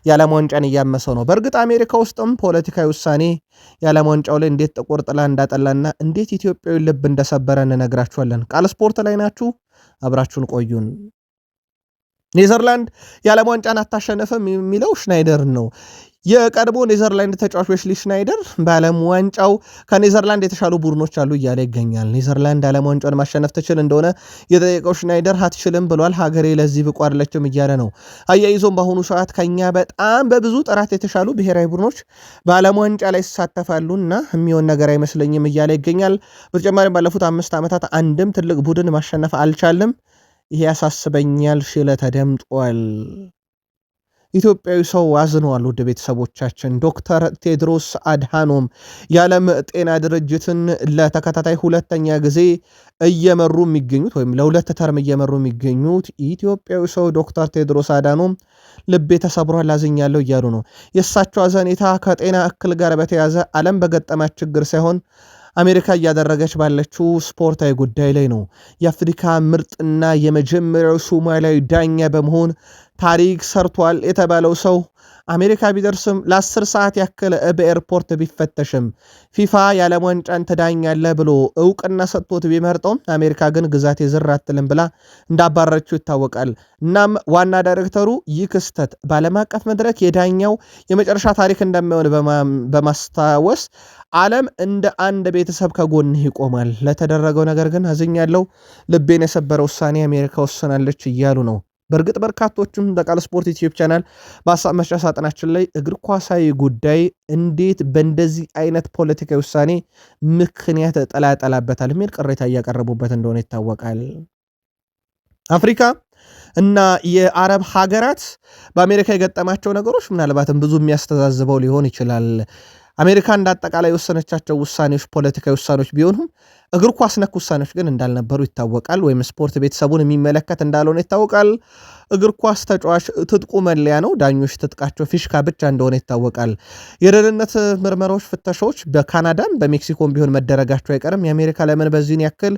የዓለም ዋንጫን እያመሰው ነው። በእርግጥ አሜሪካ ውስጥም ፖለቲካዊ ውሳኔ የዓለም ዋንጫው ላይ እንዴት ጥቁር ጥላ እንዳጠላና እንዴት ኢትዮጵያዊ ልብ እንደሰበረ እንነግራችኋለን። ቃል ስፖርት ላይ ናችሁ፣ አብራችሁን ቆዩን። ኔዘርላንድ የዓለም ዋንጫን አታሸነፈም የሚለው ሽናይደር ነው። የቀድሞ ኔዘርላንድ ተጫዋች ዌስሊ ሽናይደር በዓለም ዋንጫው ከኔዘርላንድ የተሻሉ ቡድኖች አሉ እያለ ይገኛል። ኔዘርላንድ ዓለም ዋንጫውን ማሸነፍ ትችል እንደሆነ የጠየቀው ሽናይደር አትችልም ብሏል። ሀገሬ ለዚህ ብቁ አይደለችም እያለ ነው። አያይዞም በአሁኑ ሰዓት ከኛ በጣም በብዙ ጥራት የተሻሉ ብሔራዊ ቡድኖች በዓለም ዋንጫ ላይ ይሳተፋሉና የሚሆን ነገር አይመስለኝም እያለ ይገኛል። በተጨማሪም ባለፉት 5 ዓመታት አንድም ትልቅ ቡድን ማሸነፍ አልቻልም፣ ይሄ ያሳስበኛል ሲል ተደምጧል። ኢትዮጵያዊ ሰው አዝነዋል። ውድ ቤተሰቦቻችን ዶክተር ቴድሮስ አድሃኖም የዓለም ጤና ድርጅትን ለተከታታይ ሁለተኛ ጊዜ እየመሩ የሚገኙት ወይም ለሁለት ተርም እየመሩ የሚገኙት ኢትዮጵያዊ ሰው ዶክተር ቴድሮስ አድሃኖም ልቤ ተሰብሯል፣ አዝኛለሁ እያሉ ነው። የእሳቸው አዘኔታ ከጤና እክል ጋር በተያዘ ዓለም በገጠማት ችግር ሳይሆን አሜሪካ እያደረገች ባለችው ስፖርታዊ ጉዳይ ላይ ነው። የአፍሪካ ምርጥና የመጀመሪያው ሶማሊያዊ ዳኛ በመሆን ታሪክ ሰርቷል የተባለው ሰው አሜሪካ ቢደርስም ለ10 ሰዓት ያክል በኤርፖርት ቢፈተሽም ፊፋ የዓለም ዋንጫን ትዳኛለህ ብሎ እውቅና ሰጥቶት ቢመርጠውም አሜሪካ ግን ግዛቴ ዝር አትልም ብላ እንዳባረረችው ይታወቃል። እናም ዋና ዳይሬክተሩ ይህ ክስተት በዓለም አቀፍ መድረክ የዳኛው የመጨረሻ ታሪክ እንደማይሆን በማስታወስ ዓለም እንደ አንድ ቤተሰብ ከጎንህ ይቆማል፣ ለተደረገው ነገር ግን አዝኛለሁ፣ ልቤን የሰበረ ውሳኔ አሜሪካ ወስናለች እያሉ ነው። በእርግጥ በርካቶችም በቃል ስፖርት ዩቲዩብ ቻናል በሀሳብ መስጫ ሳጥናችን ላይ እግር ኳሳዊ ጉዳይ እንዴት በእንደዚህ አይነት ፖለቲካዊ ውሳኔ ምክንያት ጠላጠላበታል የሚል ቅሬታ እያቀረቡበት እንደሆነ ይታወቃል። አፍሪካ እና የአረብ ሀገራት በአሜሪካ የገጠማቸው ነገሮች ምናልባትም ብዙ የሚያስተዛዝበው ሊሆን ይችላል። አሜሪካ እንዳጠቃላይ የወሰነቻቸው ውሳኔዎች ፖለቲካዊ ውሳኔዎች ቢሆኑም እግር ኳስ ነክ ውሳኔዎች ግን እንዳልነበሩ ይታወቃል። ወይም ስፖርት ቤተሰቡን የሚመለከት እንዳልሆነ ይታወቃል። እግር ኳስ ተጫዋች ትጥቁ መለያ ነው፣ ዳኞች ትጥቃቸው ፊሽካ ብቻ እንደሆነ ይታወቃል። የደህንነት ምርመራዎች፣ ፍተሻዎች በካናዳም በሜክሲኮም ቢሆን መደረጋቸው አይቀርም። የአሜሪካ ለምን በዚህን ያክል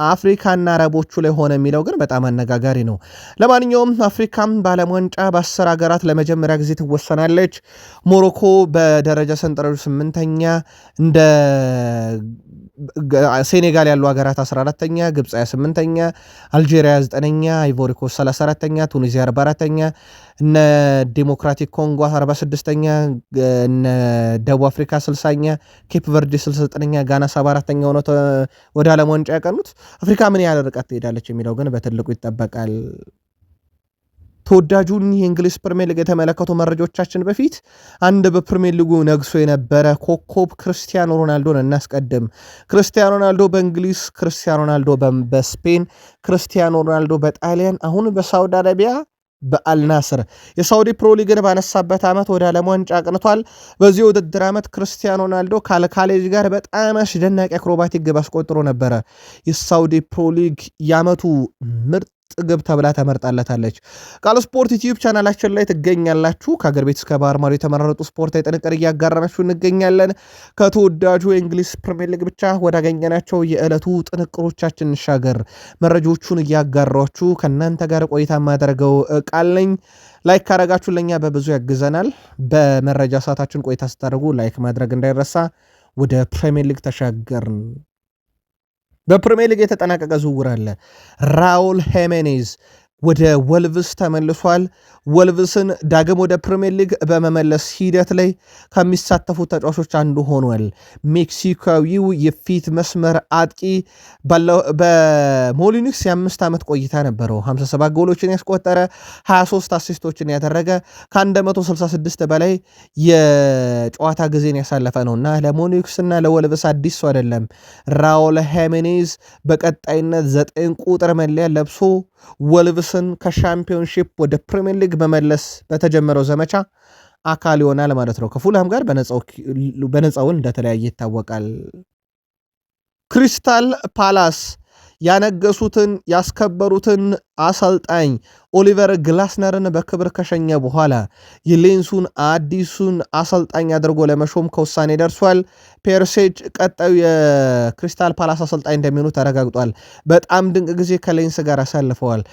አፍሪካና አረቦቹ ላይ ሆነ የሚለው ግን በጣም አነጋጋሪ ነው። ለማንኛውም አፍሪካም በዓለም ዋንጫ በ10 ሀገራት ለመጀመሪያ ጊዜ ትወሰናለች። ሞሮኮ በደረጃ ሰንጠረዡ 8ኛ፣ እንደ ሴኔጋል ያሉ ሀገራት 14ኛ፣ ግብፅ 28ኛ፣ አልጄሪያ 9ኛ፣ አይቮሪኮስ 34ኛ፣ ቱኒዚያ 44ኛ፣ እነ ዲሞክራቲክ ኮንጎ 46ኛ፣ እነ ደቡብ አፍሪካ 60ኛ፣ ኬፕ ቨርዲ 69ኛ፣ ጋና 74ኛ ሆነው ወደ ዓለም ዋንጫ ያቀኑት። አፍሪካ ምን ያህል ርቀት ትሄዳለች የሚለው ግን በትልቁ ይጠበቃል። ተወዳጁን የእንግሊዝ ፕሪሚየር ሊግ የተመለከቱ መረጃዎቻችን በፊት አንድ በፕሪሚየር ሊጉ ነግሶ የነበረ ኮከብ ክርስቲያኖ ሮናልዶን እናስቀድም። ክርስቲያኖ ሮናልዶ በእንግሊዝ፣ ክርስቲያኖ ሮናልዶ በስፔን፣ ክርስቲያኖ ሮናልዶ በጣሊያን፣ አሁን በሳውዲ አረቢያ በአልናስር የሳውዲ ፕሮ ሊግን ባነሳበት ዓመት ወደ ዓለም ዋንጫ አቅንቷል። በዚህ ውድድር ዓመት ክርስቲያኖ ሮናልዶ ከአልካሌጅ ጋር በጣም አስደናቂ አክሮባቲክ ግብ አስቆጥሮ ነበረ። የሳውዲ ፕሮ ሊግ የዓመቱ ምርጥ ግብ ተብላ ተመርጣለታለች። ቃል ስፖርት ዩቲዩብ ቻናላችን ላይ ትገኛላችሁ። ከሀገር ቤት እስከ ባህር ማዶ የተመረጡ ስፖርታዊ ጥንቅር እያጋራናችሁ እንገኛለን። ከተወዳጁ የእንግሊዝ ፕሪሚየር ሊግ ብቻ ወዳገኘናቸው የዕለቱ ጥንቅሮቻችን እንሻገር። መረጃዎቹን እያጋራችሁ ከእናንተ ጋር ቆይታ የማደርገው ቃል ነኝ። ላይክ ካረጋችሁ ለኛ በብዙ ያግዘናል። በመረጃ ሰዓታችን ቆይታ ስታደርጉ ላይክ ማድረግ እንዳይረሳ። ወደ ፕሪሚየር ሊግ ተሻገርን። በፕሪሚየር ሊግ የተጠናቀቀ ዝውውር አለ። ራውል ሄሜኔዝ ወደ ወልቭስ ተመልሷል። ወልቭስን ዳግም ወደ ፕሪሚየር ሊግ በመመለስ ሂደት ላይ ከሚሳተፉ ተጫዋቾች አንዱ ሆኗል። ሜክሲካዊው የፊት መስመር አጥቂ በሞሊኒክስ የ5 ዓመት ቆይታ ነበረው። 57 ጎሎችን ያስቆጠረ 23 አሲስቶችን ያደረገ ከ166 በላይ የጨዋታ ጊዜን ያሳለፈ ነውና ለሞሊኒክስ እና ለወልቭስ አዲስ ሰው አይደለም። ራውል ሄሜኔዝ በቀጣይነት 9 ቁጥር መለያ ለብሶ ወልቭስን ከሻምፒዮንሺፕ ወደ ፕሪሚየር ሊግ መመለስ በተጀመረው ዘመቻ አካል ይሆናል ማለት ነው። ከፉልሃም ጋር በነፃውን እንደተለያየ ይታወቃል። ክሪስታል ፓላስ ያነገሱትን ያስከበሩትን አሰልጣኝ ኦሊቨር ግላስነርን በክብር ከሸኘ በኋላ የሌንሱን አዲሱን አሰልጣኝ አድርጎ ለመሾም ከውሳኔ ደርሷል። ፔርሴጅ ቀጣዩ የክሪስታል ፓላስ አሰልጣኝ እንደሚሆኑ ተረጋግጧል። በጣም ድንቅ ጊዜ ከሌንስ ጋር አሳልፈዋል።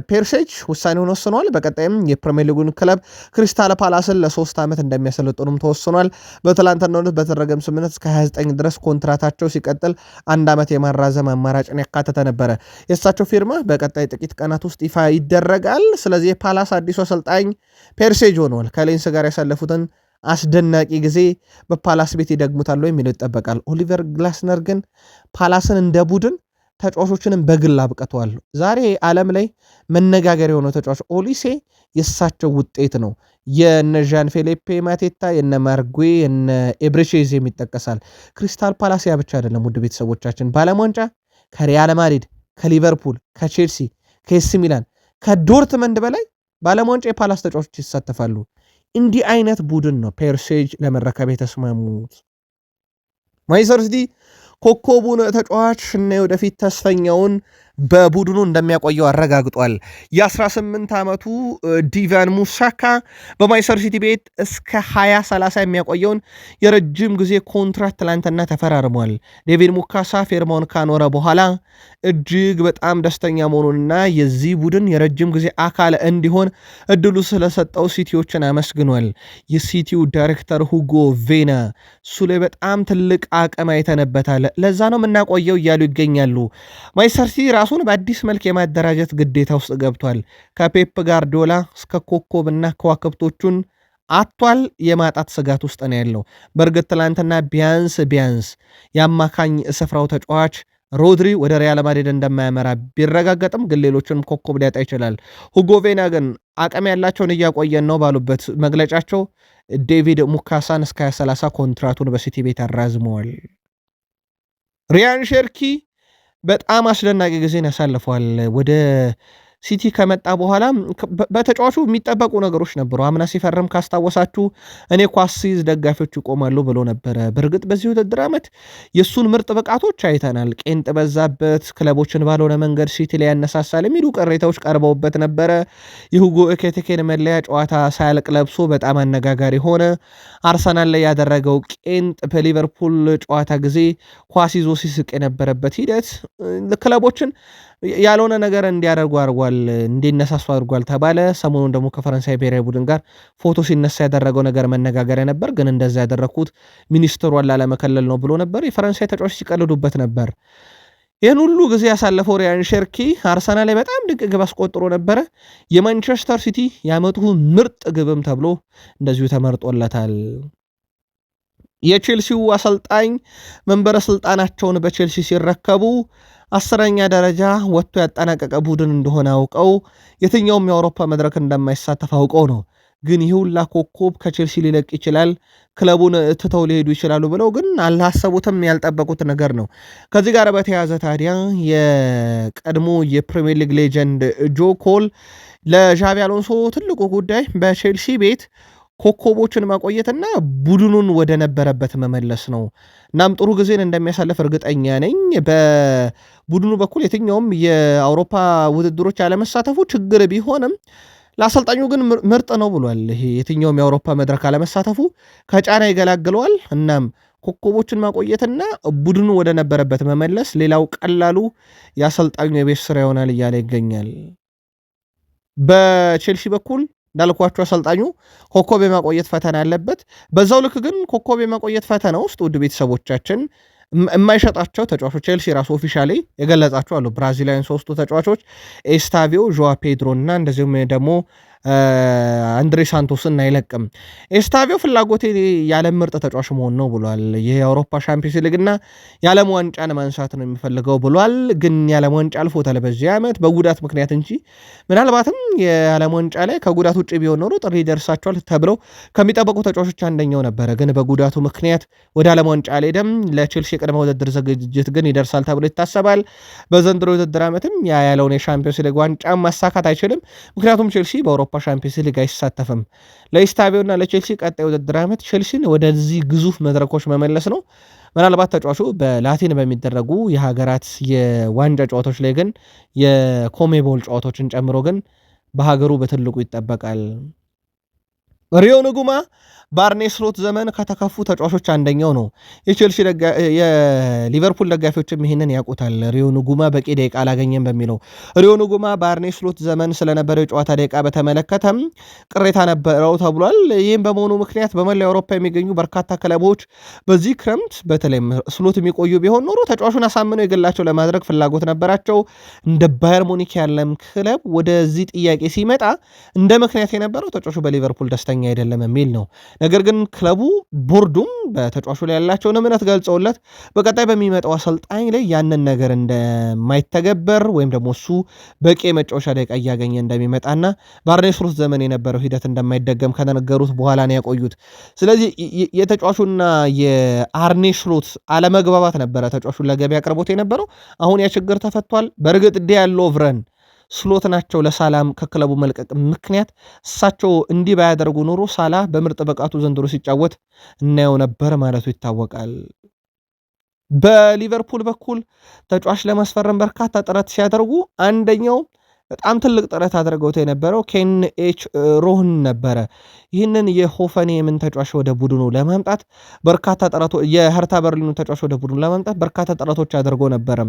ፔርሴጅ ውሳኔውን ወስኗል። በቀጣይም የፕሪሚየር ሊጉን ክለብ ክሪስታል ፓላስን ለ3 ዓመት እንደሚያሰለጥኑም ተወስኗል። በትላንትናው ዕለት በተደረገም ስምምነት እስከ 29 ድረስ ኮንትራታቸው ሲቀጥል 1 ዓመት የማራዘም አማራጭን ያካተተ ነበረ። የእሳቸው ፊርማ በቀጣይ ጥቂት ቀናት ውስጥ ይፋ ይደረጋል። ስለዚህ የፓላስ አዲሱ አሰልጣኝ ፔርሴጅ ሆነዋል። ከሌንስ ጋር ያሳለፉትን አስደናቂ ጊዜ በፓላስ ቤት ይደግሙታል የሚለው ይጠበቃል። ኦሊቨር ግላስነር ግን ፓላስን እንደ ቡድን ተጫዋቾችንም በግል አብቅተዋል። ዛሬ ዓለም ላይ መነጋገር የሆነው ተጫዋች ኦሊሴ የእሳቸው ውጤት ነው። የነ ዣን ፌሊፔ ማቴታ፣ የነ ማርጉዌ፣ የነ ኤብሬቼዝ የሚጠቀሳል። ክሪስታል ፓላስ ያ ብቻ አይደለም። ውድ ቤተሰቦቻችን በዓለም ዋንጫ ከሪያል ማድሪድ፣ ከሊቨርፑል፣ ከቼልሲ፣ ከኤሲ ሚላን፣ ከዶርትመንድ በላይ በዓለም ዋንጫ የፓላስ ተጫዋቾች ይሳተፋሉ። እንዲህ አይነት ቡድን ነው ፔርሴጅ ለመረከብ የተስማሙት። ማንቸስተር ሲቲ ኮከቡን ተጫዋች እና ወደፊት ተስፈኛውን በቡድኑ እንደሚያቆየው አረጋግጧል። የ18 ዓመቱ ዲቫን ሙሳካ በማንቸስተር ሲቲ ቤት እስከ 2030 የሚያቆየውን የረጅም ጊዜ ኮንትራት ትላንትና ተፈራርሟል። ዴቪድ ሙካሳ ፊርማውን ካኖረ በኋላ እጅግ በጣም ደስተኛ መሆኑንና የዚህ ቡድን የረጅም ጊዜ አካል እንዲሆን እድሉ ስለሰጠው ሲቲዎችን አመስግኗል። የሲቲው ዳይሬክተር ሁጎ ቬና እሱ ላይ በጣም ትልቅ አቅም አይተነበታል፣ ለዛ ነው የምናቆየው እያሉ ይገኛሉ። ማንቸስተር ሲቲ ራሱን በአዲስ መልክ የማደራጀት ግዴታ ውስጥ ገብቷል። ከፔፕ ጋርዲዮላ እስከ ኮከብና ከዋክብቶቹን አጥቷል። የማጣት ስጋት ውስጥ ነው ያለው። በእርግጥ ትላንትና ቢያንስ የአማካኝ ስፍራው ተጫዋች ሮድሪ ወደ ሪያል ማድሪድ እንደማያመራ ቢረጋገጥም ግን ሌሎችንም ኮከብ ሊያጣ ይችላል። ሁጎ ቬና ግን አቅም ያላቸውን እያቆየን ነው ባሉበት መግለጫቸው ዴቪድ ሙካሳን እስከ 2030 ኮንትራቱን በሲቲ ቤት አራዝመዋል። ሪያን ሼርኪ በጣም አስደናቂ ጊዜን ያሳልፈዋል። ወደ ሲቲ ከመጣ በኋላ በተጫዋቹ የሚጠበቁ ነገሮች ነበሩ። አምና ሲፈርም ካስታወሳችሁ እኔ ኳስ ሲይዝ ደጋፊዎች ይቆማሉ ብሎ ነበረ። በእርግጥ በዚህ ውድድር ዓመት የእሱን ምርጥ ብቃቶች አይተናል። ቄንጥ በዛበት፣ ክለቦችን ባልሆነ መንገድ ሲቲ ላይ ያነሳሳል የሚሉ ቅሬታዎች ቀርበውበት ነበረ። የሁጎ ኤኪቲኬን መለያ ጨዋታ ሳያልቅ ለብሶ በጣም አነጋጋሪ ሆነ። አርሰናል ላይ ያደረገው ቄንጥ በሊቨርፑል ጨዋታ ጊዜ ኳስ ይዞ ሲስቅ የነበረበት ሂደት ክለቦችን ያልሆነ ነገር እንዲያደርጉ አድርጓል፣ እንዲነሳሱ አድርጓል ተባለ። ሰሞኑን ደግሞ ከፈረንሳይ ብሔራዊ ቡድን ጋር ፎቶ ሲነሳ ያደረገው ነገር መነጋገሪያ ነበር። ግን እንደዛ ያደረግኩት ሚኒስትሯን ላለመከለል ነው ብሎ ነበር። የፈረንሳይ ተጫዋች ሲቀልዱበት ነበር። ይህን ሁሉ ጊዜ ያሳለፈው ሪያን ሼርኪ አርሰናል ላይ በጣም ድንቅ ግብ አስቆጥሮ ነበረ። የማንቸስተር ሲቲ የዓመቱ ምርጥ ግብም ተብሎ እንደዚሁ ተመርጦለታል። የቼልሲው አሰልጣኝ መንበረ ስልጣናቸውን በቼልሲ ሲረከቡ 10ኛ ደረጃ ወጥቶ ያጠናቀቀ ቡድን እንደሆነ አውቀው የትኛውም የአውሮፓ መድረክ እንደማይሳተፍ አውቀው ነው። ግን ይህ ሁላ ኮከብ ከቼልሲ ሊለቅ ይችላል፣ ክለቡን ትተው ሊሄዱ ይችላሉ ብለው ግን አላሰቡትም። ያልጠበቁት ነገር ነው። ከዚህ ጋር በተያያዘ ታዲያ የቀድሞ የፕሪሚየር ሊግ ሌጀንድ ጆ ኮል ለዣቪ አሎንሶ ትልቁ ጉዳይ በቼልሲ ቤት ኮከቦችን ማቆየትና ቡድኑን ወደ ነበረበት መመለስ ነው። እናም ጥሩ ጊዜን እንደሚያሳልፍ እርግጠኛ ነኝ። በቡድኑ በኩል የትኛውም የአውሮፓ ውድድሮች ያለመሳተፉ ችግር ቢሆንም ለአሰልጣኙ ግን ምርጥ ነው ብሏል። ይሄ የትኛውም የአውሮፓ መድረክ አለመሳተፉ ከጫና ይገላግለዋል። እናም ኮከቦችን ማቆየትና ቡድኑ ወደ ነበረበት መመለስ ሌላው ቀላሉ የአሰልጣኙ የቤት ስራ ይሆናል እያለ ይገኛል። በቼልሲ በኩል እንዳልኳቸው አሰልጣኙ ኮከብ የማቆየት ፈተና አለበት። በዛው ልክ ግን ኮከብ የማቆየት ፈተና ውስጥ ውድ ቤተሰቦቻችን የማይሸጣቸው ተጫዋቾች ቼልሲ ራሱ ኦፊሻሊ የገለጻቸው አሉ። ብራዚላውያን ሶስቱ ተጫዋቾች ኤስታቪዮ፣ ዦዋ ፔድሮ እና እንደዚሁም ደግሞ አንድሬ ሳንቶስን አይለቅም። ኤስታቪዮ ፍላጎቴ የዓለም ምርጥ ተጫዋች መሆን ነው ብሏል። ይህ የአውሮፓ ሻምፒዮንስ ሊግ እና የዓለም ዋንጫን ማንሳት ነው የሚፈልገው ብሏል። ግን የዓለም ዋንጫ አልፎታል በዚህ ዓመት በጉዳት ምክንያት እንጂ ምናልባትም የዓለም ዋንጫ ላይ ከጉዳት ውጭ ቢሆን ኖሮ ጥሪ ይደርሳቸዋል ተብለው ከሚጠበቁ ተጫዋቾች አንደኛው ነበረ። ግን በጉዳቱ ምክንያት ወደ ዓለም ዋንጫ አልሄደም። ለቼልሲ የቅድመ ውድድር ዝግጅት ግን ይደርሳል ተብሎ ይታሰባል። በዘንድሮ ውድድር ዓመትም ያለውን የሻምፒዮንስ ሊግ ዋንጫ ማሳካት አይችልም። ምክንያቱም ቼልሲ በአውሮፓ ሻምፒዮንስ ሊግ አይሳተፍም። ለኢስታቪዮና ለቼልሲ ቀጣይ ውድድር ዓመት ቼልሲን ወደዚህ ግዙፍ መድረኮች መመለስ ነው። ምናልባት ተጫዋቹ በላቲን በሚደረጉ የሀገራት የዋንጫ ጨዋታዎች ላይ ግን የኮሜቦል ጨዋታዎችን ጨምሮ ግን በሀገሩ በትልቁ ይጠበቃል። ሪዮ ንጉማ በአርኔ ስሎት ዘመን ከተከፉ ተጫዋቾች አንደኛው ነው። የቼልሲ የሊቨርፑል ደጋፊዎችም ይህንን ያውቁታል። ሪዮ ንጉማ በቂ ደቂቃ አላገኘም በሚለው ሪዮ ንጉማ በአርኔ ስሎት ዘመን ስለነበረው የጨዋታ ደቂቃ በተመለከተም ቅሬታ ነበረው ተብሏል። ይህም በመሆኑ ምክንያት በመላው አውሮፓ የሚገኙ በርካታ ክለቦች በዚህ ክረምት በተለይም ስሎት የሚቆዩ ቢሆን ኖሮ ተጫዋቹን አሳምነው የግላቸው ለማድረግ ፍላጎት ነበራቸው። እንደ ባየር ሙኒክ ያለም ክለብ ወደዚህ ጥያቄ ሲመጣ እንደ ምክንያት የነበረው ተጫዋቹ በሊቨርፑል ደስተኛ አይደለም የሚል ነው። ነገር ግን ክለቡ ቦርዱም በተጫዋቹ ላይ ያላቸውን እምነት ገልጸውለት በቀጣይ በሚመጣው አሰልጣኝ ላይ ያንን ነገር እንደማይተገበር ወይም ደግሞ እሱ በቂ መጫወቻ ደቂቃ እያገኘ እንደሚመጣና በአርኔ ስሎት ዘመን የነበረው ሂደት እንደማይደገም ከነገሩት በኋላ ነው ያቆዩት። ስለዚህ የተጫዋቹና የአርኔ ስሎት አለመግባባት ነበረ ተጫዋቹን ለገበያ አቅርቦት የነበረው። አሁን ያ ችግር ተፈቷል። በእርግጥ ዲያን ሎቭረን ስሎት ናቸው ለሳላም ከክለቡ መልቀቅ ምክንያት። እሳቸው እንዲህ ባያደርጉ ኖሮ ሳላ በምርጥ ብቃቱ ዘንድሮ ሲጫወት እናየው ነበር ማለቱ ይታወቃል። በሊቨርፑል በኩል ተጫዋች ለማስፈረም በርካታ ጥረት ሲያደርጉ አንደኛው በጣም ትልቅ ጥረት አድርገውት የነበረው ኬን ኤች ሮህን ነበረ። ይህንን የሆፈንሄምን ተጫዋች ወደ ቡድኑ ለማምጣት በርካታ ጥረቶች የኸርታ በርሊኑ ተጫዋች ወደ ቡድኑ ለማምጣት በርካታ ጥረቶች አድርጎ ነበረ።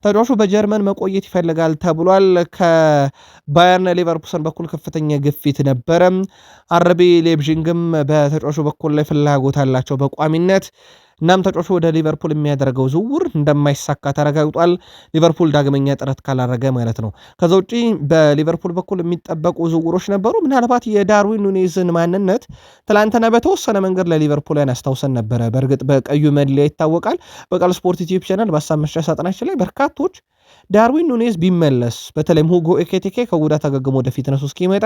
ተጫዋቹ በጀርመን መቆየት ይፈልጋል ተብሏል። ከባየርን ሌቨርኩሰን በኩል ከፍተኛ ግፊት ነበረ። አርቢ ሌብዥንግም በተጫዋቹ በኩል ላይ ፍላጎት አላቸው በቋሚነት። እናም ተጫዋቹ ወደ ሊቨርፑል የሚያደርገው ዝውውር እንደማይሳካ ተረጋግጧል። ሊቨርፑል ዳግመኛ ጥረት ካላረገ ማለት ነው። ከዛ ውጪ በሊቨርፑል በኩል የሚጠበቁ ዝውውሮች ነበሩ። ምናልባት የዳርዊን ኑኔዝን ማንነት ትላንትና በተወሰነ መንገድ ለሊቨርፑልን ያስታውሰን ነበረ። በእርግጥ በቀዩ መለያ ይታወቃል። በቃል ስፖርት ዩቲዩብ ቻናል በሀሳብ መስጫ ሳጥናችን ላይ በርካቶች ዳርዊን ኑኔዝ ቢመለስ በተለይም ሁጎ ኤኬቲኬ ከጉዳት አገግሞ ወደ ፊትነሱ እስኪመጣ